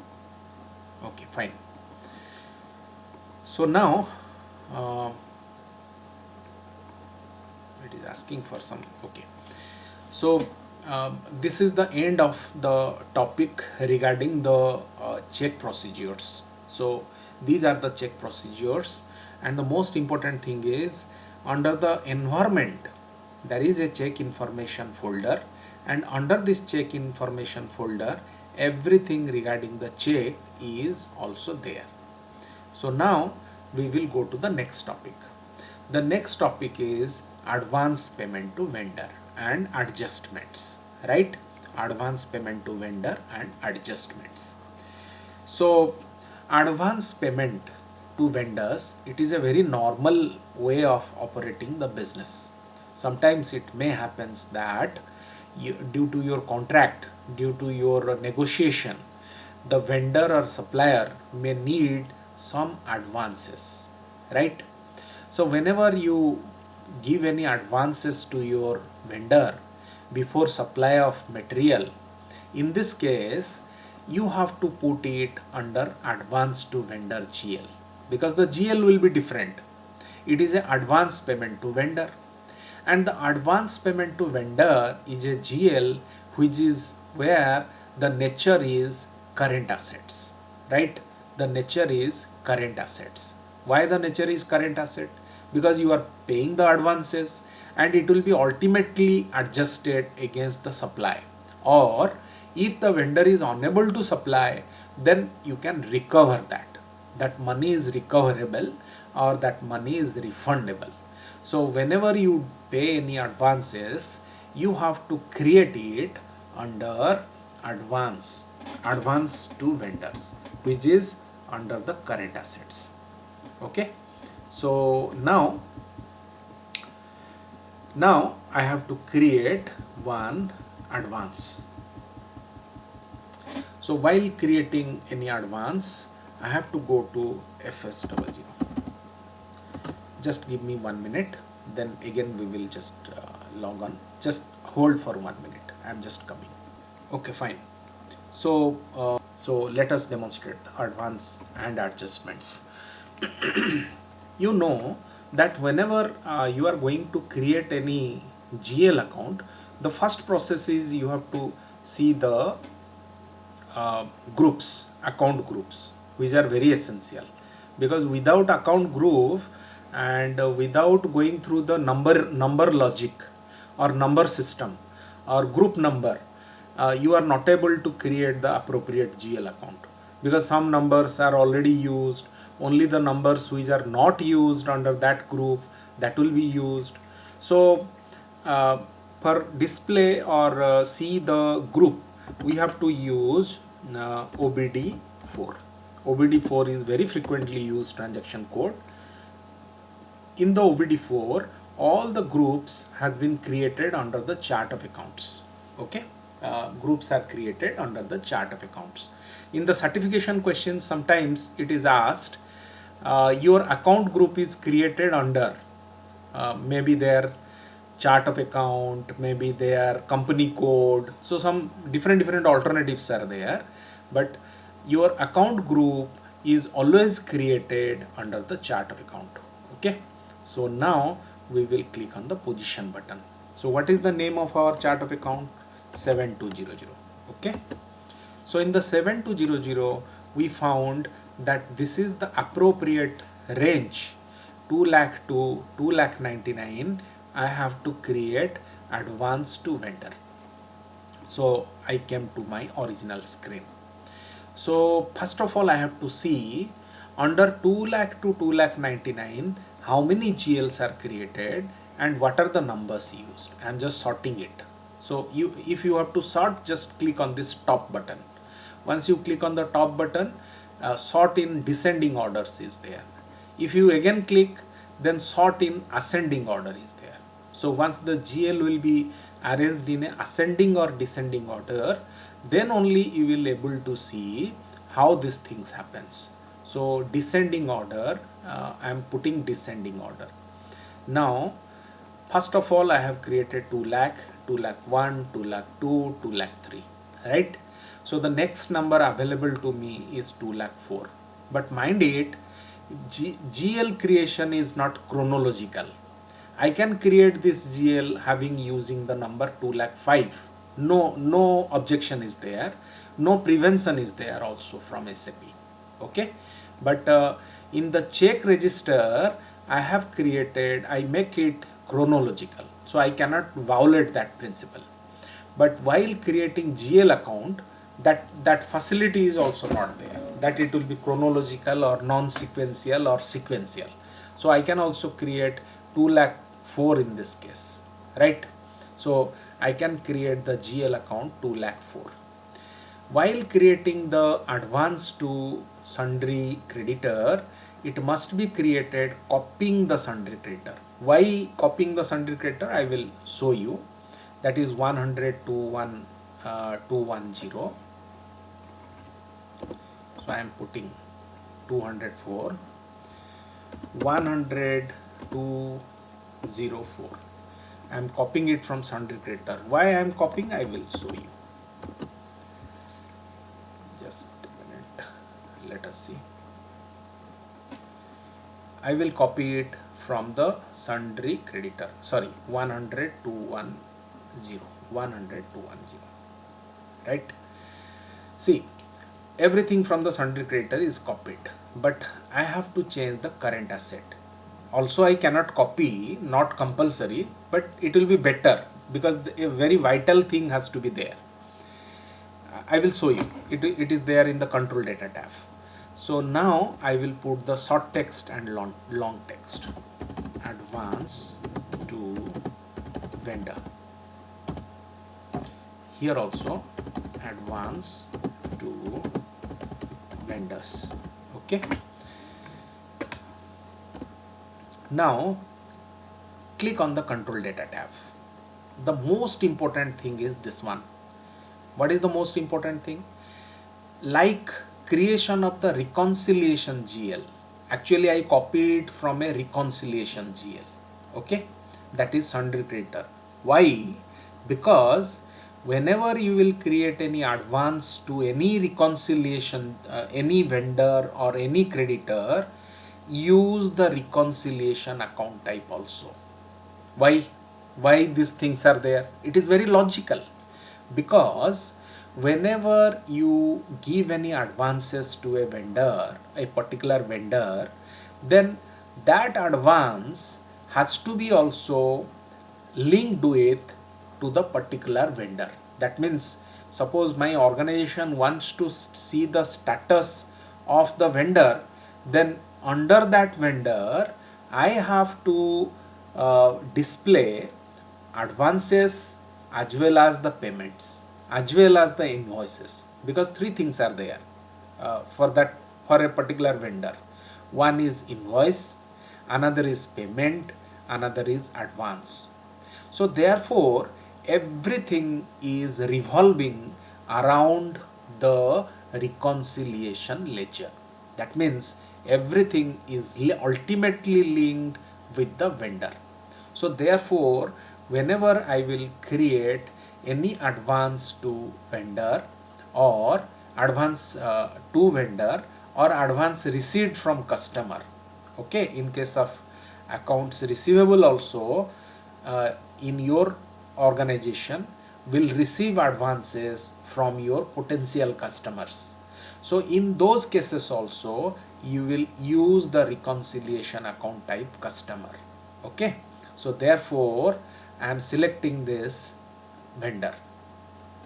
Okay, fine. So now it is asking for some. Okay. So this is the end of the topic regarding the check procedures. So these are the check procedures, and the most important thing is, under the environment there is a check information folder, and under this check information folder everything regarding the check is also there. So now we will go to the next topic. The next topic is advance payment to vendor and adjustments, right? Advance payment to vendor and adjustments. So advance payment to vendors, it is a very normal way of operating the business. Sometimes it may happens that due to your contract, due to your negotiation, the vendor or supplier may need some advances, right? So whenever you give any advances to your vendor before supply of material, in this case you have to put it under advance to vendor GL, because the GL will be different. It is an advance payment to vendor, and the advance payment to vendor is a GL which is where the nature is current assets, right? The nature is current assets. Why the nature is current asset? Because you are paying the advances and it will be ultimately adjusted against the supply, or if the vendor is unable to supply, then you can recover that money is recoverable, or that money is refundable. So whenever you pay any advances, you have to create it under advance to vendors, which is under the current assets. Okay. So now I have to create one advance. So while creating any advance, I have to go to FS00. Just give me 1 minute, then again we will just log on. Just hold for 1 minute. I am just coming. Okay, fine. So let us demonstrate the advance and adjustments. You know that whenever you are going to create any GL account, the first process is you have to see the groups, account groups, which are very essential, because without account group and without going through the number logic or number system or group number, you are not able to create the appropriate GL account, because some numbers are already used. Only the numbers which are not used under that group, that will be used. So for display or see the group, we have to use OBD4. OBD4 is very frequently used transaction code. In the OBD4, all the groups has been created under the chart of accounts. Okay, groups are created under the chart of accounts. In the certification questions, sometimes it is asked, your account group is created under maybe their chart of account, maybe their company code. So some different alternatives are there, but your account group is always created under the chart of account. Okay, so now we will click on the position button. So what is the name of our chart of account? 7200. Okay. So in the 7200 we found that this is the appropriate range, 2 lakh to 2 lakh 99. I have to create advance to vendor. So I came to my original screen. So first of all I have to see under 2 lakh to 2 lakh 99 how many GLs are created and what are the numbers used. I am just sorting it. So if you have to sort, just click on this top button. Once you click on the top button, sort in descending orders is there. If you again click, then sort in ascending order is there. So once the GL will be arranged in a ascending or descending order, then only you will able to see how these things happens. So descending order, I am putting descending order. Now first of all I have created 2 lakh, 2 lakh 1, 2 lakh 2, 2 lakh 3, right? So the next number available to me is 2 lakh 4. But mind it, GL creation is not chronological. I can create this GL having using the number 2 lakh 5. No objection is there. No prevention is there also from SAP. Okay. But in the check register, I have created, I make it chronological. So I cannot violate that principle. But while creating GL account, that facility is also not there, that it will be chronological or non-sequential or sequential. So I can also create 2 lakh 4 in this case, right? So I can create the GL account 2 lakh 4. While creating the advance to sundry creditor, it must be created copying the sundry creditor. Why copying the sundry creditor? I will show you. That is 100 to 210. So I am putting 204, 100 to 04. I am copying it from sundry creditor. Why I am copying? I will show you. Just a minute. Let us see. I will copy it from the sundry creditor. Sorry, 100 to 10. 100 to 10. Right? See, everything from the sundry creditor is copied, but I have to change the current asset. Also I cannot copy, not compulsory, but it will be better because a very vital thing has to be there. I will show you. It is there in the control data tab. So now I will put the short text and long text. Advance to vendor. Here also advance to vendors. Okay. Now click on the control data tab. The most important thing is this one. What is the most important thing? Like creation of the reconciliation GL. Actually I copied from a reconciliation GL. Okay. That is sundry creditor. Why? Because whenever you will create any advance to any reconciliation, any vendor or any creditor, use the reconciliation account type also. Why these things are there? It is very logical, because whenever you give any advances to a vendor, a particular vendor, then that advance has to be also linked with to the particular vendor. That means suppose my organization wants to see the status of the vendor, then under that vendor I have to display advances as well as the payments as well as the invoices, because three things are there for a particular vendor. One is invoice, another is payment, another is advance. So therefore everything is revolving around the reconciliation ledger. That means everything is ultimately linked with the vendor. So therefore whenever I will create any advance to vendor or advance to vendor or advance received from customer, okay, in case of accounts receivable also, in your organization will receive advances from your potential customers. So in those cases also you will use the reconciliation account type customer. Okay, so therefore I am selecting this vendor.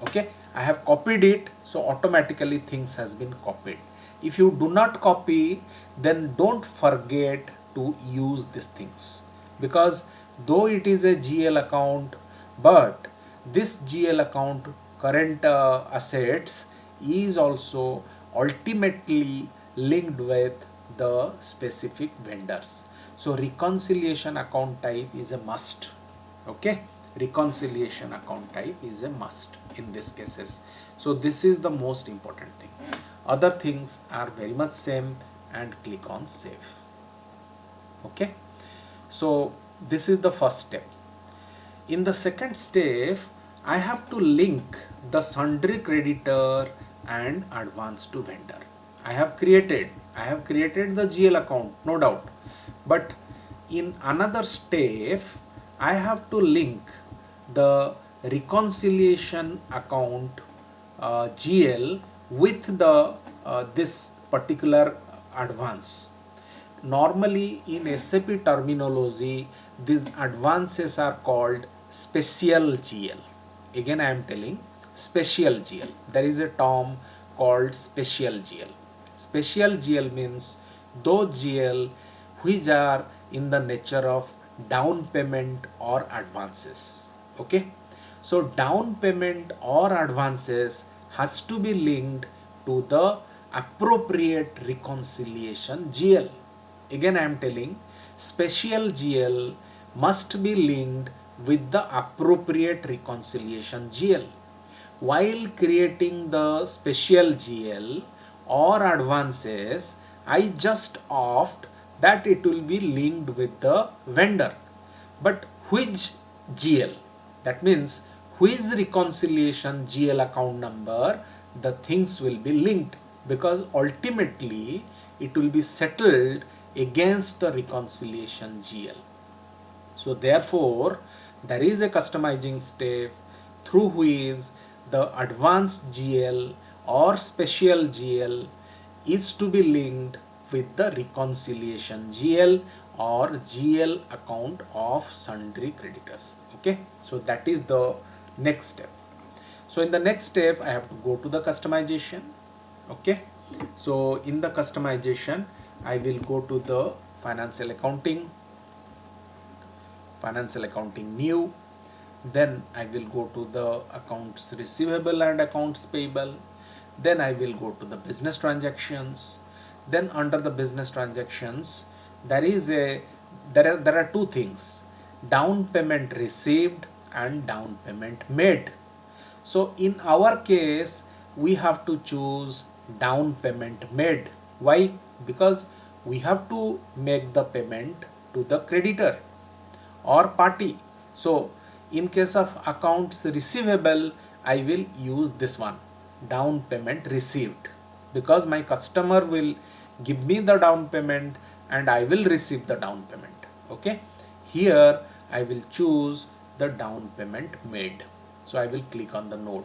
Okay, I have copied it, so automatically things has been copied. If you do not copy, then don't forget to use these things, because though it is a GL account, but this GL account current assets is also ultimately linked with the specific vendors. So reconciliation account type is a must. Okay, reconciliation account type is a must in these cases. So this is the most important thing. Other things are very much same, and click on save. Okay, so this is the first step. In the second step, I have to link the sundry creditor and advance to vendor. I have created the GL account, no doubt, but in another step I have to link the reconciliation account GL with the this particular advance. Normally in SAP terminology, these advances are called special GL. Again I am telling, special GL. There is a term called special GL. Special GL means those GL which are in the nature of down payment or advances. Okay, so down payment or advances has to be linked to the appropriate reconciliation GL. Again I am telling, special GL must be linked with the appropriate reconciliation GL. While creating the special GL or advances, I just opt that it will be linked with the vendor. But which GL? That means which reconciliation GL account number the things will be linked, because ultimately it will be settled against the reconciliation GL. So therefore there is a customizing step through which the advanced GL or special GL is to be linked with the reconciliation GL or GL account of sundry creditors. Okay, so that is the next step. So in the next step I have to go to the customization. Okay, so in the customization I will go to the financial accounting new. Then I will go to the accounts receivable and accounts payable. Then I will go to the business transactions. Then under the business transactions there are two things: down payment received and down payment made. So in our case we have to choose down payment made. Why? Because we have to make the payment to the creditor or party. So in case of accounts receivable, I will use this one, down payment received, because my customer will give me the down payment and I will receive the down payment. Okay, here I will choose the down payment made. So I will click on the node.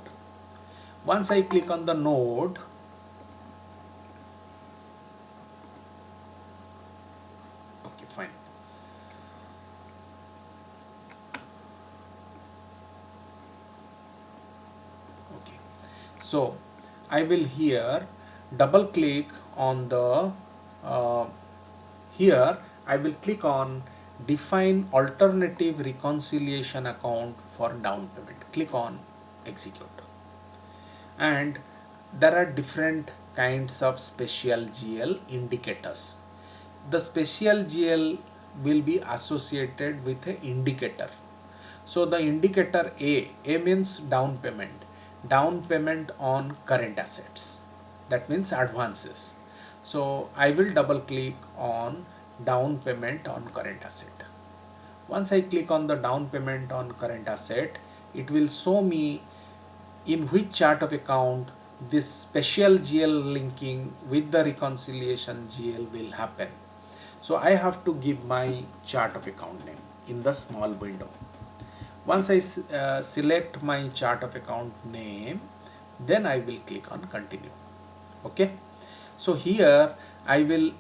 Once I click on the node, okay, fine. Okay, so I will here double click on the here I will click on define alternative reconciliation account for down payment. Click on execute. And there are different kinds of special GL indicators. The special GL will be associated with an indicator. So the indicator A means down payment on current assets. That means advances. So I will double click on down payment on current asset. Once I click on the down payment on current asset, it will show me in which chart of account this special GL linking with the reconciliation GL will happen. So I have to give my chart of account name in the small window. Once I select my chart of account name, then I will click on continue. Okay, so here I will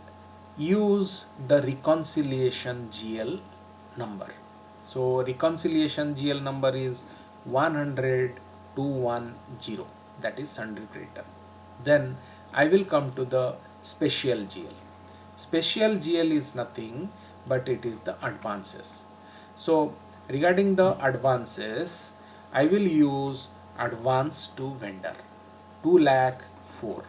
use the reconciliation GL number. So reconciliation GL number is 100,210, that is sundry creditor. Then I will come to the special GL. Special GL is nothing but it is the advances. So regarding the advances, I will use advance to vendor 2 lakh 4.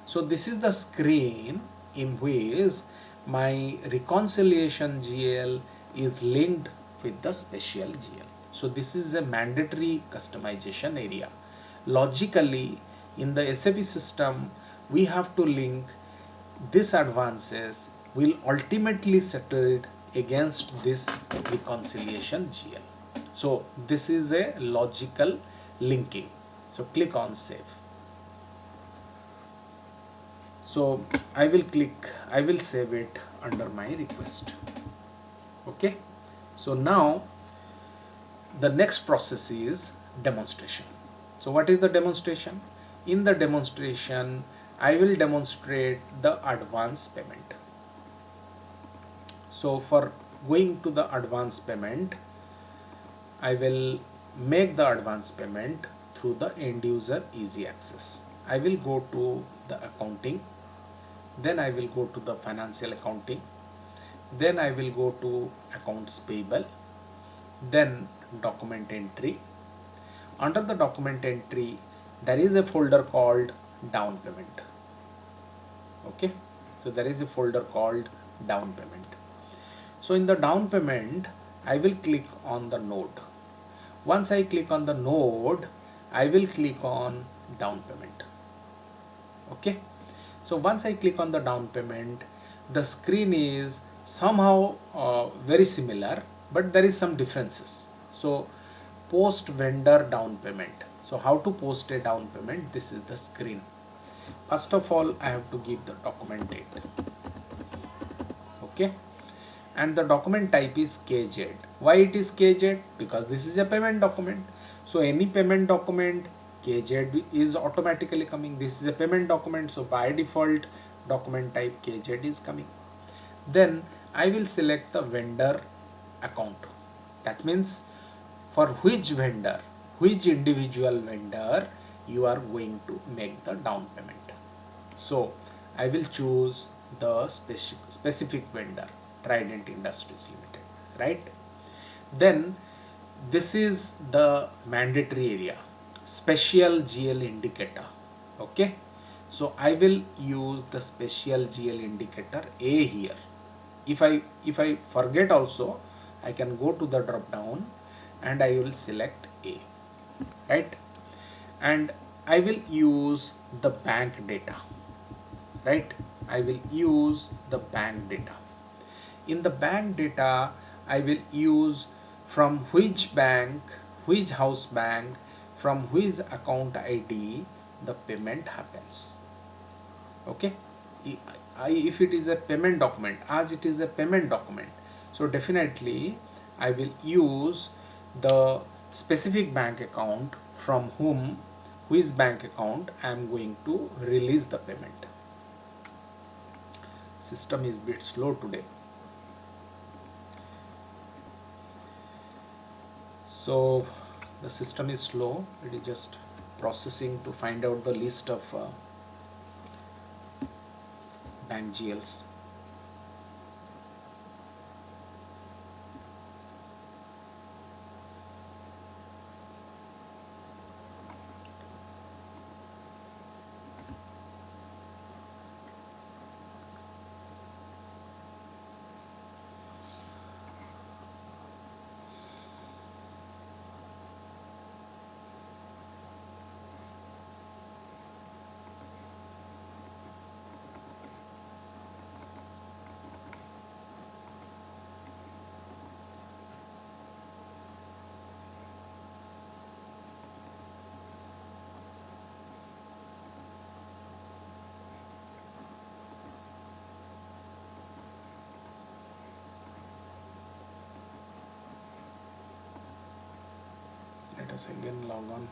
So this is the screen in which my reconciliation GL is linked with the special GL. So this is a mandatory customization area. Logically, in the SAP system, we have to link this advances will ultimately settled against this reconciliation GL. So this is a logical linking. So click on save. So I will save it under my request. Okay, so now the next process is demonstration. So what is the demonstration? In the demonstration, I will demonstrate the advance payment. So for going to the advance payment, I will make the advance payment through the end user easy access. I will go to the accounting, then I will go to the financial accounting, then I will go to accounts payable, then document entry. Under the document entry, there is a folder called down payment. Okay, so there is a folder called down payment. So in the down payment, I will click on the node. Once I click on the node, I will click on down payment. Okay, so once I click on the down payment, the screen is somehow very similar, but there is some differences. So post vendor down payment. So how to post a down payment? This is the screen. First of all, I have to give the document date. Okay, and the document type is KZ. Why it is KZ? Because this is a payment document. So any payment document, KZ is automatically coming. This is a payment document, so by default document type KZ is coming. Then I will select the vendor account. That means for which vendor, which individual vendor you are going to make the down payment. So I will choose the specific vendor, Trident Industries Limited, right? Then this is the mandatory area, special GL indicator. Okay, so I will use the special GL indicator A here. If I forget also, I can go to the drop down and I will select A, right? And I will use the bank data, right? I will use the bank data. In the bank data, I will use from which bank, which house bank, from which account ID the payment happens. Okay, if it is a payment document, as it is a payment document, so definitely I will use the specific bank account from whom, which bank account I am going to release the payment. System is a bit slow today. So the system is slow, it is just processing to find out the list of bank GLs. us again log on.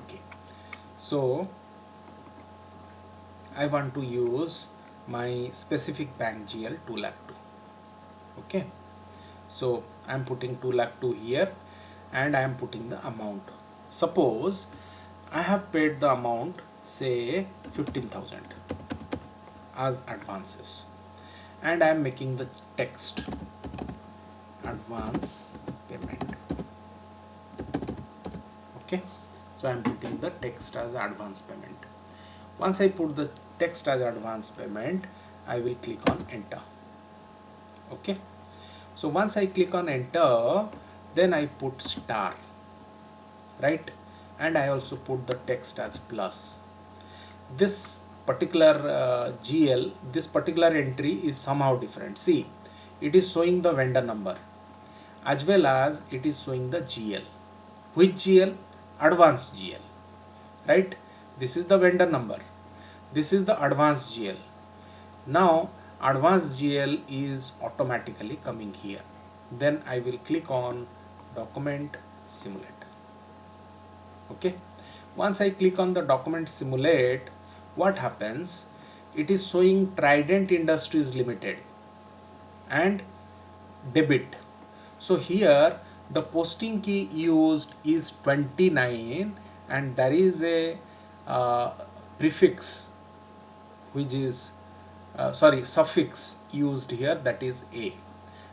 Okay, so I want to use my specific bank GL 2 lakh 2. Okay, so I am putting 2 lakh 2 here and I am putting the amount. Suppose I have paid the amount, say 15,000 as advances, and I am making the text advance payment. Okay, so I am putting the text as advance payment. Once I put the text as advance payment, I will click on enter. Okay, so once I click on enter, then I put star, right, and I also put the text as plus. This particular GL, this particular entry is somehow different. See, it is showing the vendor number as well as it is showing the GL. Which GL? Advance GL, right? This is the vendor number, this is the advance GL. Now advance GL is automatically coming here. Then I will click on document simulate. Okay, once I click on the document simulate, what happens? It is showing Trident Industries Limited and debit. So here the posting key used is 29 and there is a prefix which is suffix used here, that is a,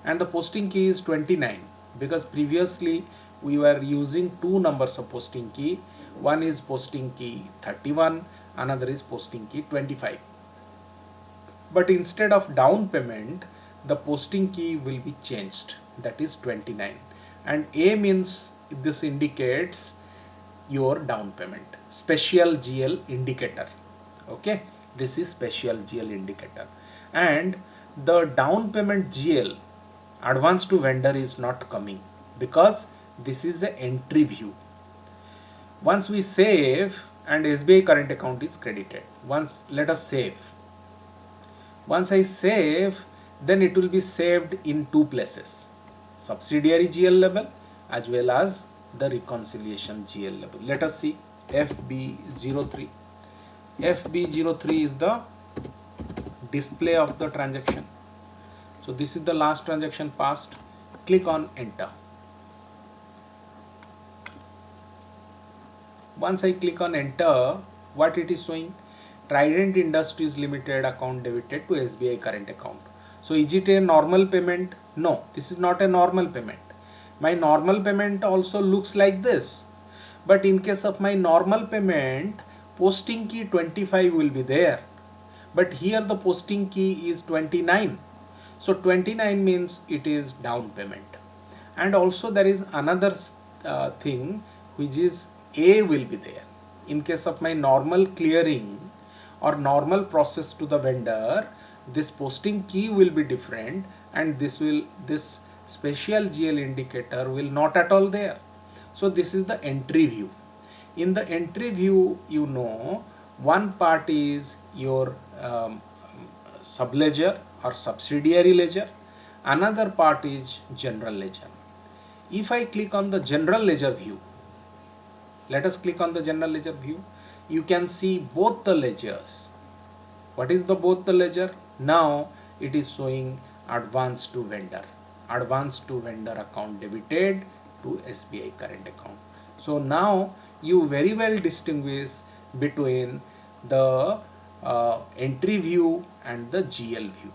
and the posting key is 29 because previously we were using two numbers of posting key. One is posting key 31, another is posting key 25. But instead of down payment, the posting key will be changed, that is 29, and A means this indicates your down payment, special GL indicator. Okay, this is special GL indicator, and the down payment GL advance to vendor is not coming because this is the entry view. Once we save and SBI current account is credited, once let us save. Once I save, then it will be saved in two places, subsidiary GL level as well as the reconciliation GL level. Let us see FB03. FB03 is the display of the transaction. So this is the last transaction passed. Click on enter. Once I click on enter, what it is showing? Trident Industries Limited account debited to SBI current account. So is it a normal payment? No, this is not a normal payment. My normal payment also looks like this. But in case of my normal payment, posting key 25 will be there. But here the posting key is 29. So 29 means it is down payment. And also there is another thing which is A will be there. In case of my normal clearing or normal process to the vendor, this posting key will be different and this special GL indicator will not at all there. So this is the entry view. In the entry view, you know, one part is your sub ledger or subsidiary ledger, another part is general ledger. If I click on the general ledger view, let us click on the general ledger view, you can see both the ledgers. What is the both the ledger? Now it is showing advance to vendor account debited to SBI current account. So now you very well distinguish between the entry view and the GL view.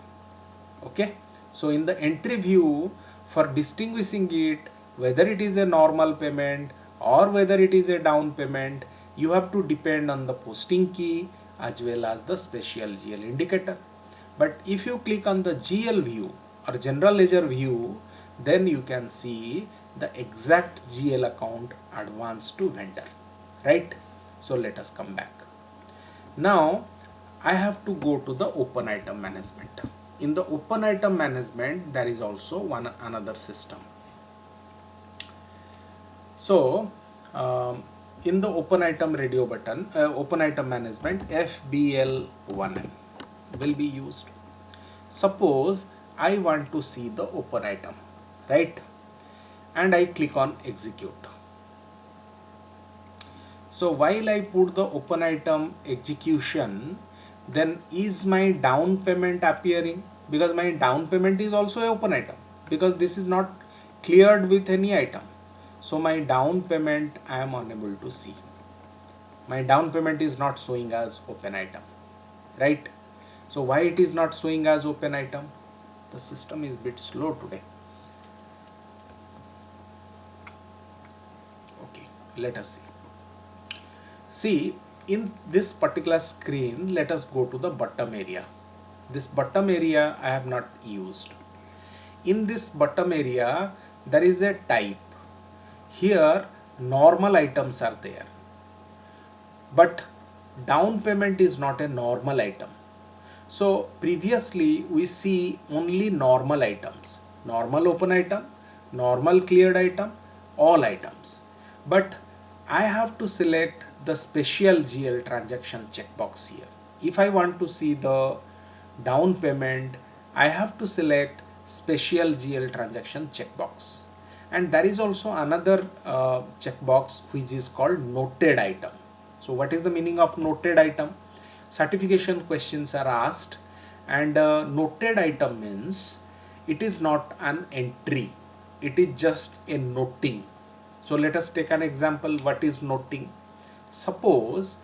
Okay, so in the entry view, for distinguishing it whether it is a normal payment or whether it is a down payment, you have to depend on the posting key as well as the special GL indicator. But if you click on the GL view or general ledger view, then you can see the exact GL account advance to vendor, right? So let us come back. Now I have to go to the open item management. In the open item management, there is also another system. So in the open item radio button, open item management, FBL1M will be used. Suppose I want to see the open item, right? And I click on execute. So while I put the open item execution, then is my down payment appearing? Because my down payment is also a open item, because this is not cleared with any item. So my down payment I am unable to see. My down payment is not showing as open item, right? So why it is not showing as open item? The system is a bit slow today. Okay, let us see. See, in this particular screen, let us go to the bottom area. This bottom area I have not used. In this bottom area, there is a type. Here, normal items are there. But down payment is not a normal item. So previously we see only normal items. Normal open item, normal cleared item, all items. But I have to select the special GL transaction checkbox here. If I want to see the down payment, I have to select special GL transaction checkbox. And there is also another checkbox which is called noted item. So what is the meaning of noted item? Certification questions are asked, and noted item means it is not an entry, it is just a noting. So let us take an example. What is noting? Suppose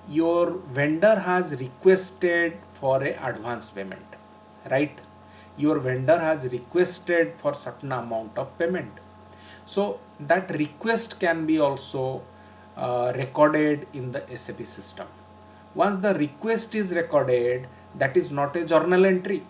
your vendor has requested for a advance payment, right? Your vendor has requested for certain amount of payment. So that request can be also recorded in the SAP system. Once the request is recorded, that is not a journal entry.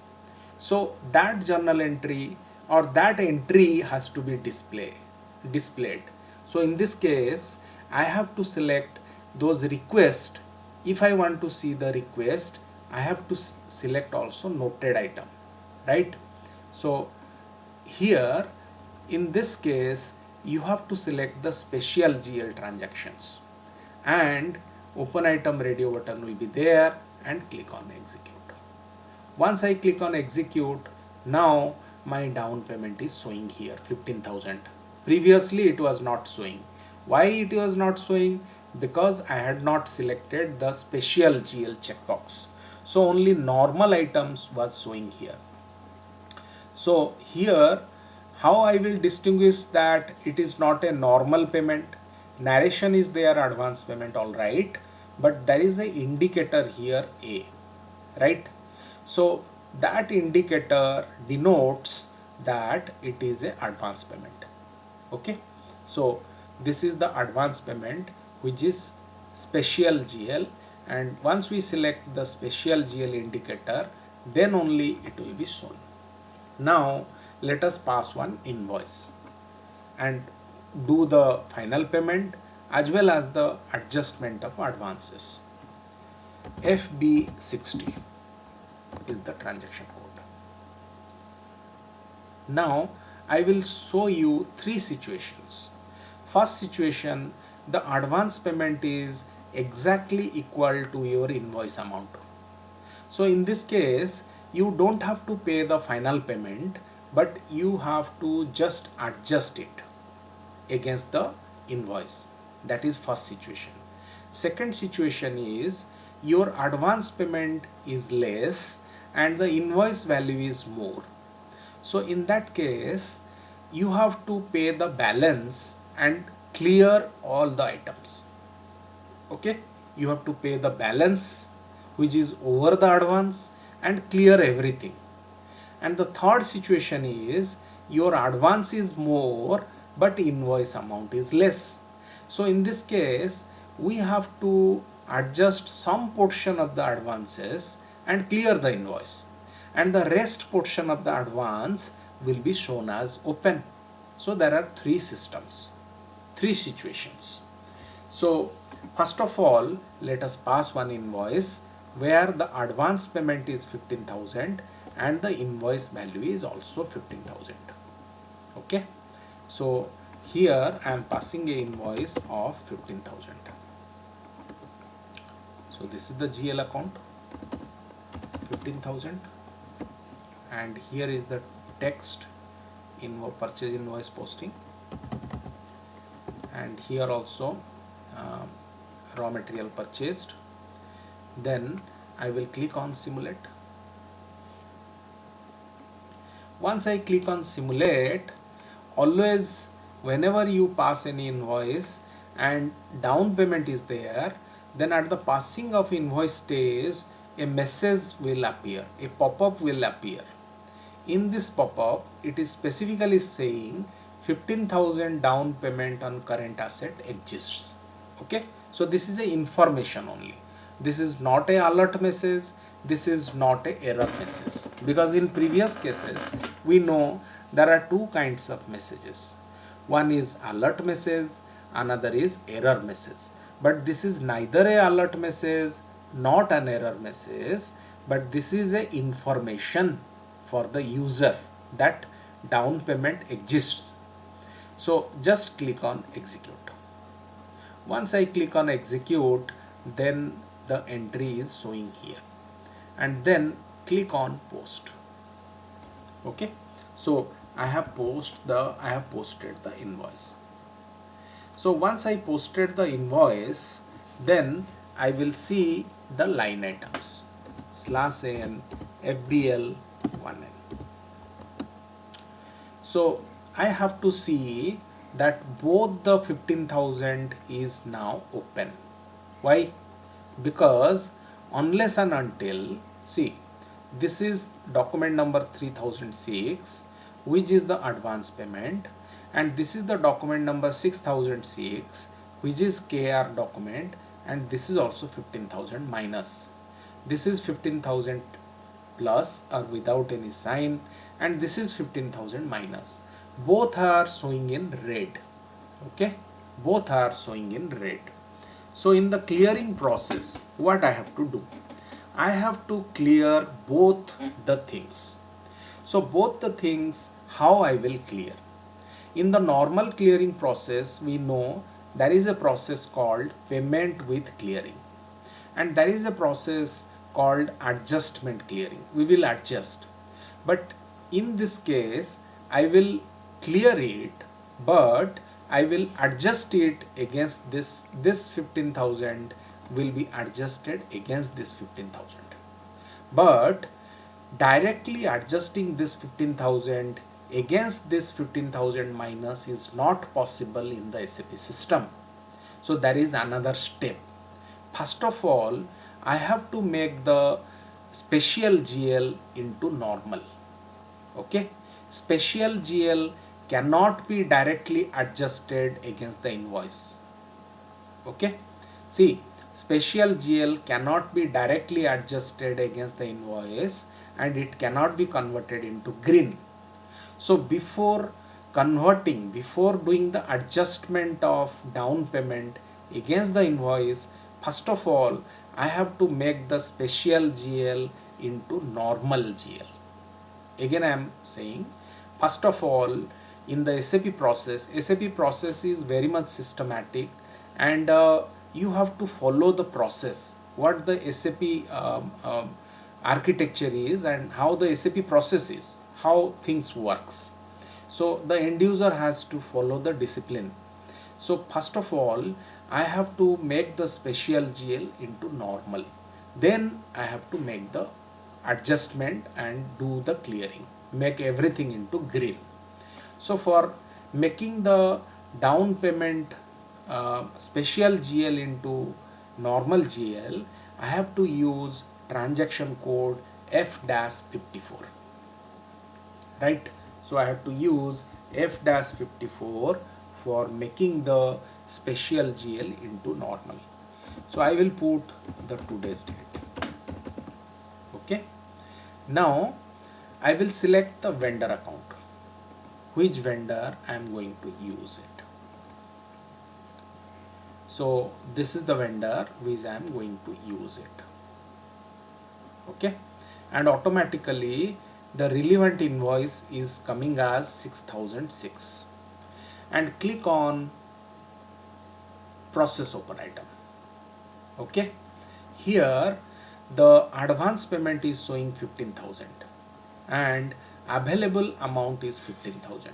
So that journal entry or that entry has to be displayed. So in this case, I have to select those requests. If I want to see the request, I have to select also noted item, right? So here in this case, you have to select the special GL transactions, and open item radio button will be there, and click on execute. Once I click on execute, now my down payment is showing here 15,000. Previously it was not showing. Why it was not showing? Because I had not selected the special GL checkbox. So only normal items was showing here. So here, how I will distinguish that it is not a normal payment? Narration is there, advance payment, all right, but there is an indicator here A, right? So that indicator denotes that it is a advance payment. Okay, so this is the advance payment which is special GL, and once we select the special GL indicator, then only it will be shown. Now let us pass one invoice and do the final payment as well as the adjustment of advances. FB60 is the transaction code. Now I will show you three situations. First situation, the advance payment is exactly equal to your invoice amount. So in this case, you don't have to pay the final payment, but you have to just adjust it against the invoice. That is first situation. Second situation is your advance payment is less and the invoice value is more. So in that case, you have to pay the balance and clear all the items. Okay, you have to pay the balance which is over the advance and clear everything. And the third situation is your advance is more but invoice amount is less. So in this case, we have to adjust some portion of the advances and clear the invoice, and the rest portion of the advance will be shown as open. So there are three systems, three situations. So first of all, let us pass one invoice where the advance payment is 15,000 and the invoice value is also 15,000. Okay, so here I am passing a invoice of 15,000. So this is the GL account, 15,000, and here is the text in purchase invoice posting, and here also raw material purchased. Then I will click on simulate. Once I click on simulate, always whenever you pass any invoice and down payment is there, then at the passing of invoice stage a message will appear, a pop-up will appear. In this pop-up it is specifically saying 15,000 down payment on current asset exists. Okay, so this is a information only. This is not a alert message, this is not a error message, because in previous cases we know there are two kinds of messages. One is alert message, another is error message, but this is neither a alert message not an error message, but this is a information for the user that down payment exists. So just click on execute. Once I click on execute, then the entry is showing here, and then click on post. Okay, so I have posted the invoice. So once I posted the invoice, then I will see the line items /n FBL 1N. So I have to see that both the 15,000 is now open. Why? Because unless and until, see, this is document number 3006, which is the advance payment, and this is the document number 6006, which is KR document, and this is also 15,000 minus. This is 15,000 plus or without any sign, and this is 15,000 minus. Both are showing in red. Okay, both are showing in red. So in the clearing process, what I have to do? I have to clear both the things. So both the things, how I will clear? In the normal clearing process, we know there is a process called payment with clearing, and there is a process called adjustment clearing. We will adjust, but in this case I will clear it, but I will adjust it against this 15,000 will be adjusted against this 15,000. But directly adjusting this 15,000 against this 15,000 minus is not possible in the SAP system. So there is another step. First of all, I have to make the special GL into normal. Okay, special GL cannot be directly adjusted against the invoice. Okay, see, special GL cannot be directly adjusted against the invoice, and it cannot be converted into green. So before doing the adjustment of down payment against the invoice, first of all I have to make the special GL into normal GL. Again I am saying, first of all, in the SAP process is very much systematic, and you have to follow the process, what the SAP architecture is and how the SAP process is, how things works. So the end user has to follow the discipline. So first of all, I have to make the special GL into normal. Then I have to make the adjustment and do the clearing, make everything into green. So for making the down payment special GL into normal GL, I have to use transaction code F-54, right? So I have to use F-54 for making the special GL into normal. So I will put the today's date. Okay, now I will select the vendor account, which vendor I am going to use it. So this is the vendor which I am going to use it. Okay, and automatically the relevant invoice is coming as 6006, and click on process open item. Okay, here the advance payment is showing 15,000 and available amount is 15,000.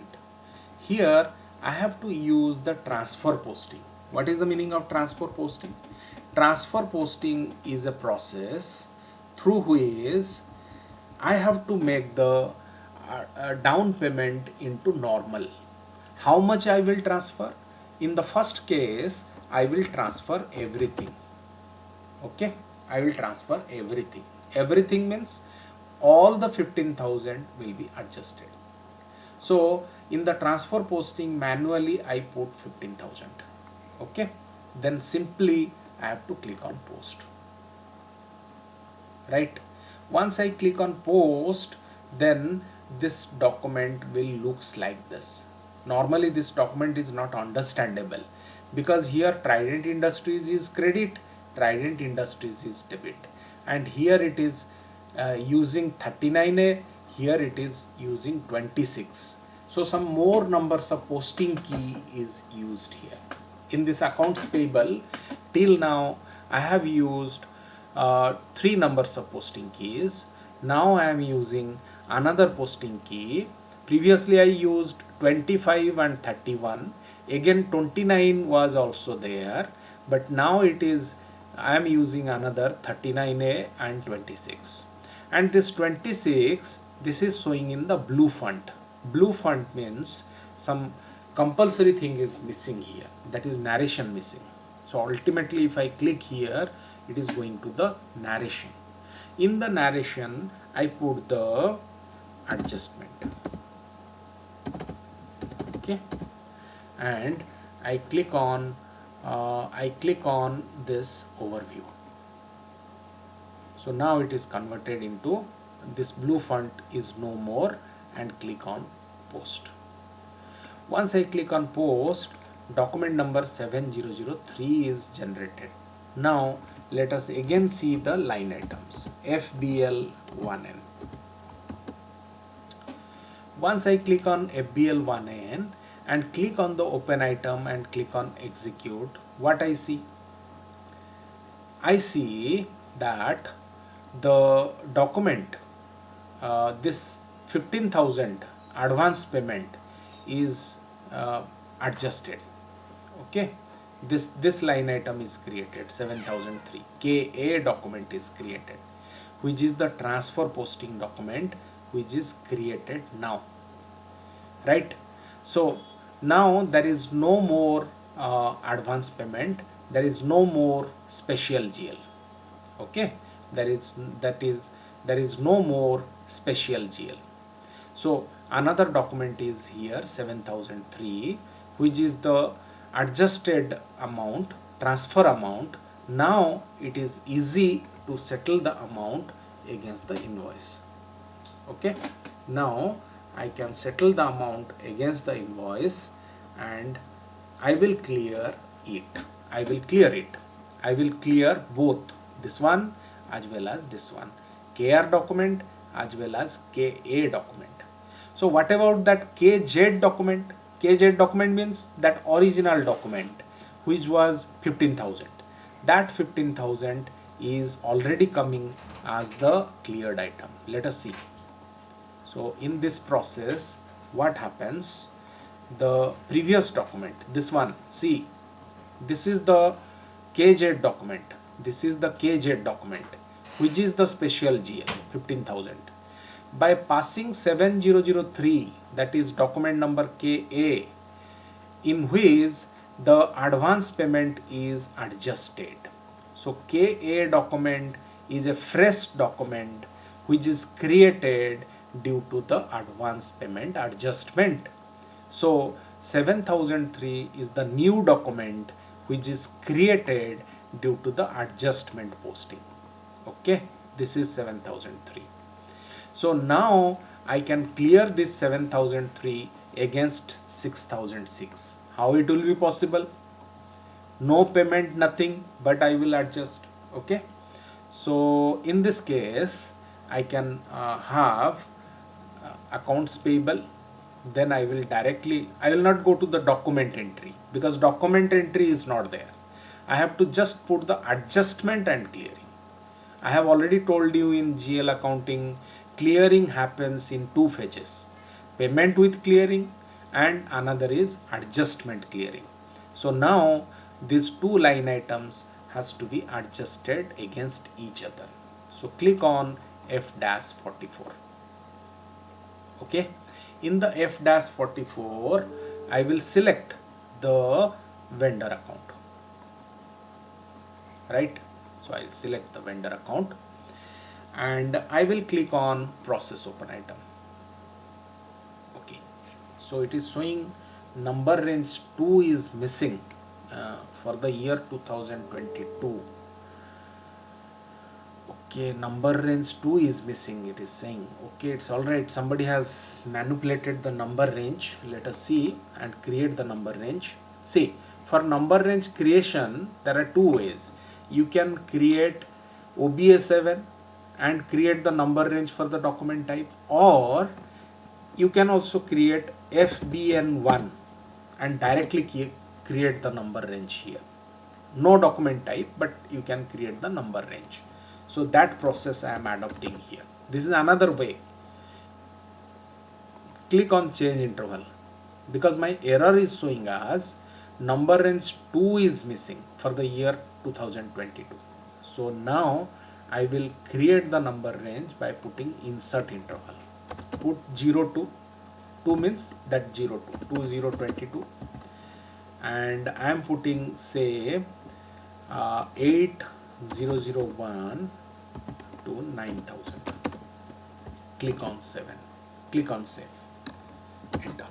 Here I have to use the transfer posting. What is the meaning of transfer posting? Transfer posting is a process through which I have to make the down payment into normal. How much I will transfer? In the first case, I will transfer everything. Okay, I will transfer everything. Everything means all the 15,000 will be adjusted. So in the transfer posting manually I put 15,000. Okay, then simply I have to click on post. Right, once I click on post, then this document will looks like this. Normally this document is not understandable because here Trident Industries is credit, Trident Industries is debit, and here it is using 39A, here it is using 26. So some more numbers of posting key is used here. In this accounts payable, till now I have used 3 numbers of posting keys. Now I am using another posting key. Previously I used 25 and 31. Again 29 was also there, but now it is I am using another 39A and 26. And this 26, this is showing in the blue font. Blue font means some compulsory thing is missing here, that is narration missing. So ultimately if I click here, it is going to the narration. In the narration I put the adjustment. Okay, and I click on this overview. So now it is converted into this blue font is no more, and click on post. Once I click on post, document number 7003 is generated. Now let us again see the line items. FBL1N. Once I click on FBL1N and click on the open item and click on execute, what I see? I see that the document, this 15,000 advance payment is adjusted. Okay, this line item is created, 7003 KA document is created, which is the transfer posting document which is created now. Right, so now there is no more advance payment, there is no more special GL. Okay, there is no more special GL. So another document is here, 7003, which is the adjusted amount, transfer amount. Now it is easy to settle the amount against the invoice. Okay, now I can settle the amount against the invoice and I will clear it. I will clear both this one as well as this one, KR document as well as KA document. So what about that KZ document? KZ document means that original document which was 15,000. That 15,000 is already coming as the cleared item. Let us see. So in this process, what happens? The previous document, this one, see, this is the KZ document. This is the KZ document, which is the special GL, 15,000. By passing 7003, that is document number KA, in which the advance payment is adjusted. So KA document is a fresh document which is created due to the advance payment adjustment. So 7003 is the new document which is created due to the adjustment posting. Okay, this is 7003. So now I can clear this 7003 against 6006. How it will be possible? No payment, nothing, but I will adjust. Okay, so in this case I can have accounts payable, then I will not go to the document entry, because document entry is not there. I have to just put the adjustment and clearing. I have already told you in GL accounting, clearing happens in two phases: payment with clearing and another is adjustment clearing. So now these two line items has to be adjusted against each other. So click on F-44. Okay, in the F-44 I will select the vendor account, right? So I'll select the vendor account and I will click on process open item. Okay, so it is showing number range 2 is missing for the year 2022. Okay, number range 2 is missing, it is saying. Okay, it's alright, somebody has manipulated the number range. Let us see and create the number range. See, for number range creation there are two ways. You can create OBA7 and create the number range for the document type, or you can also create FBN1 and directly create the number range here. No document type, but you can create the number range. So that process I am adopting here. This is another way. Click on change interval, because my error is showing as number range 2 is missing for the year 2022. So now I will create the number range by putting insert interval. Put 0 to 2 means that 0 to 2022, and I am putting say 8001 to 9000. Click on 7. Click on save. Enter.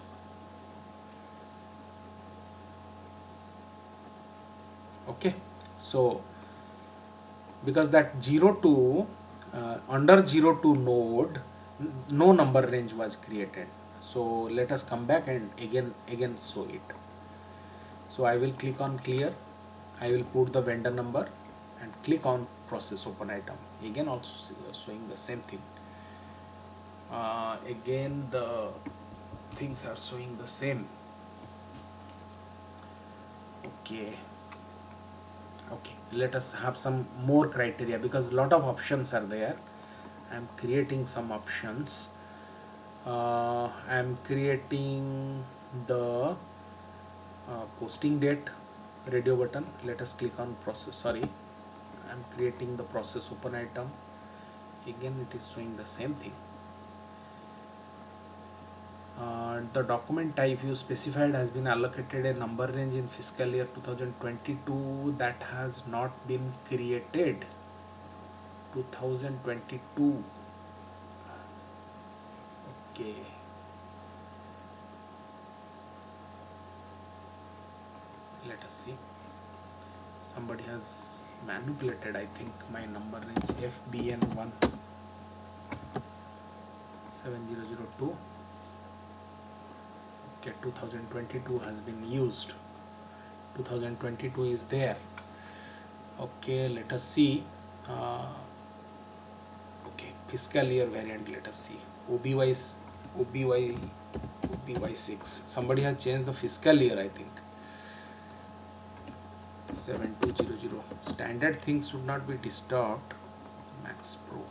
Okay, so because that 02 under 02 node no number range was created, so let us come back and again show it. So I will click on clear, I will put the vendor number and click on process open item. Again also showing the same thing. Again the things are showing the same. Okay, let us have some more criteria, because a lot of options are there. I am creating some options. I am creating the posting date radio button. Let us click on process. Sorry, I am creating the process open item. Again it is showing the same thing. The document type you specified has been allocated a number range in fiscal year 2022 that has not been created. 2022. Okay. Let us see. Somebody has manipulated, I think, my number range FBN1 7002. Okay, 2022 has been used. 2022 is there. Okay, let us see. Okay, fiscal year variant. Let us see. OBY6. Somebody has changed the fiscal year, I think. 7200. Standard things should not be disturbed. Max Pro.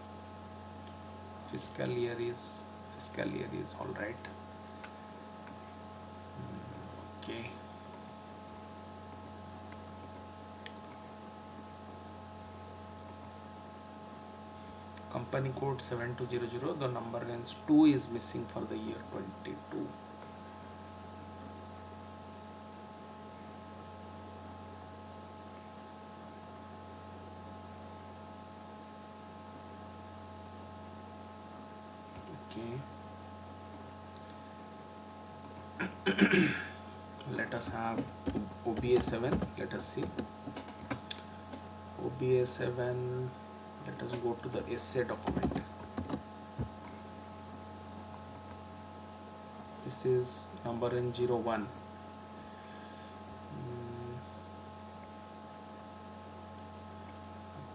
Fiscal year is all right. Okay. Company code 7200. The number range 2 is missing for the year 22. Okay. Let us have OBA7. Let us see. OBA7. Let us go to the essay document. This is number N01.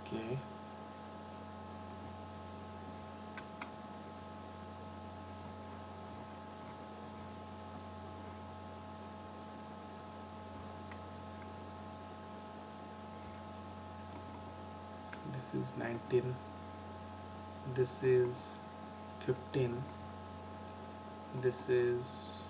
Okay. this is 19, this is 15, this is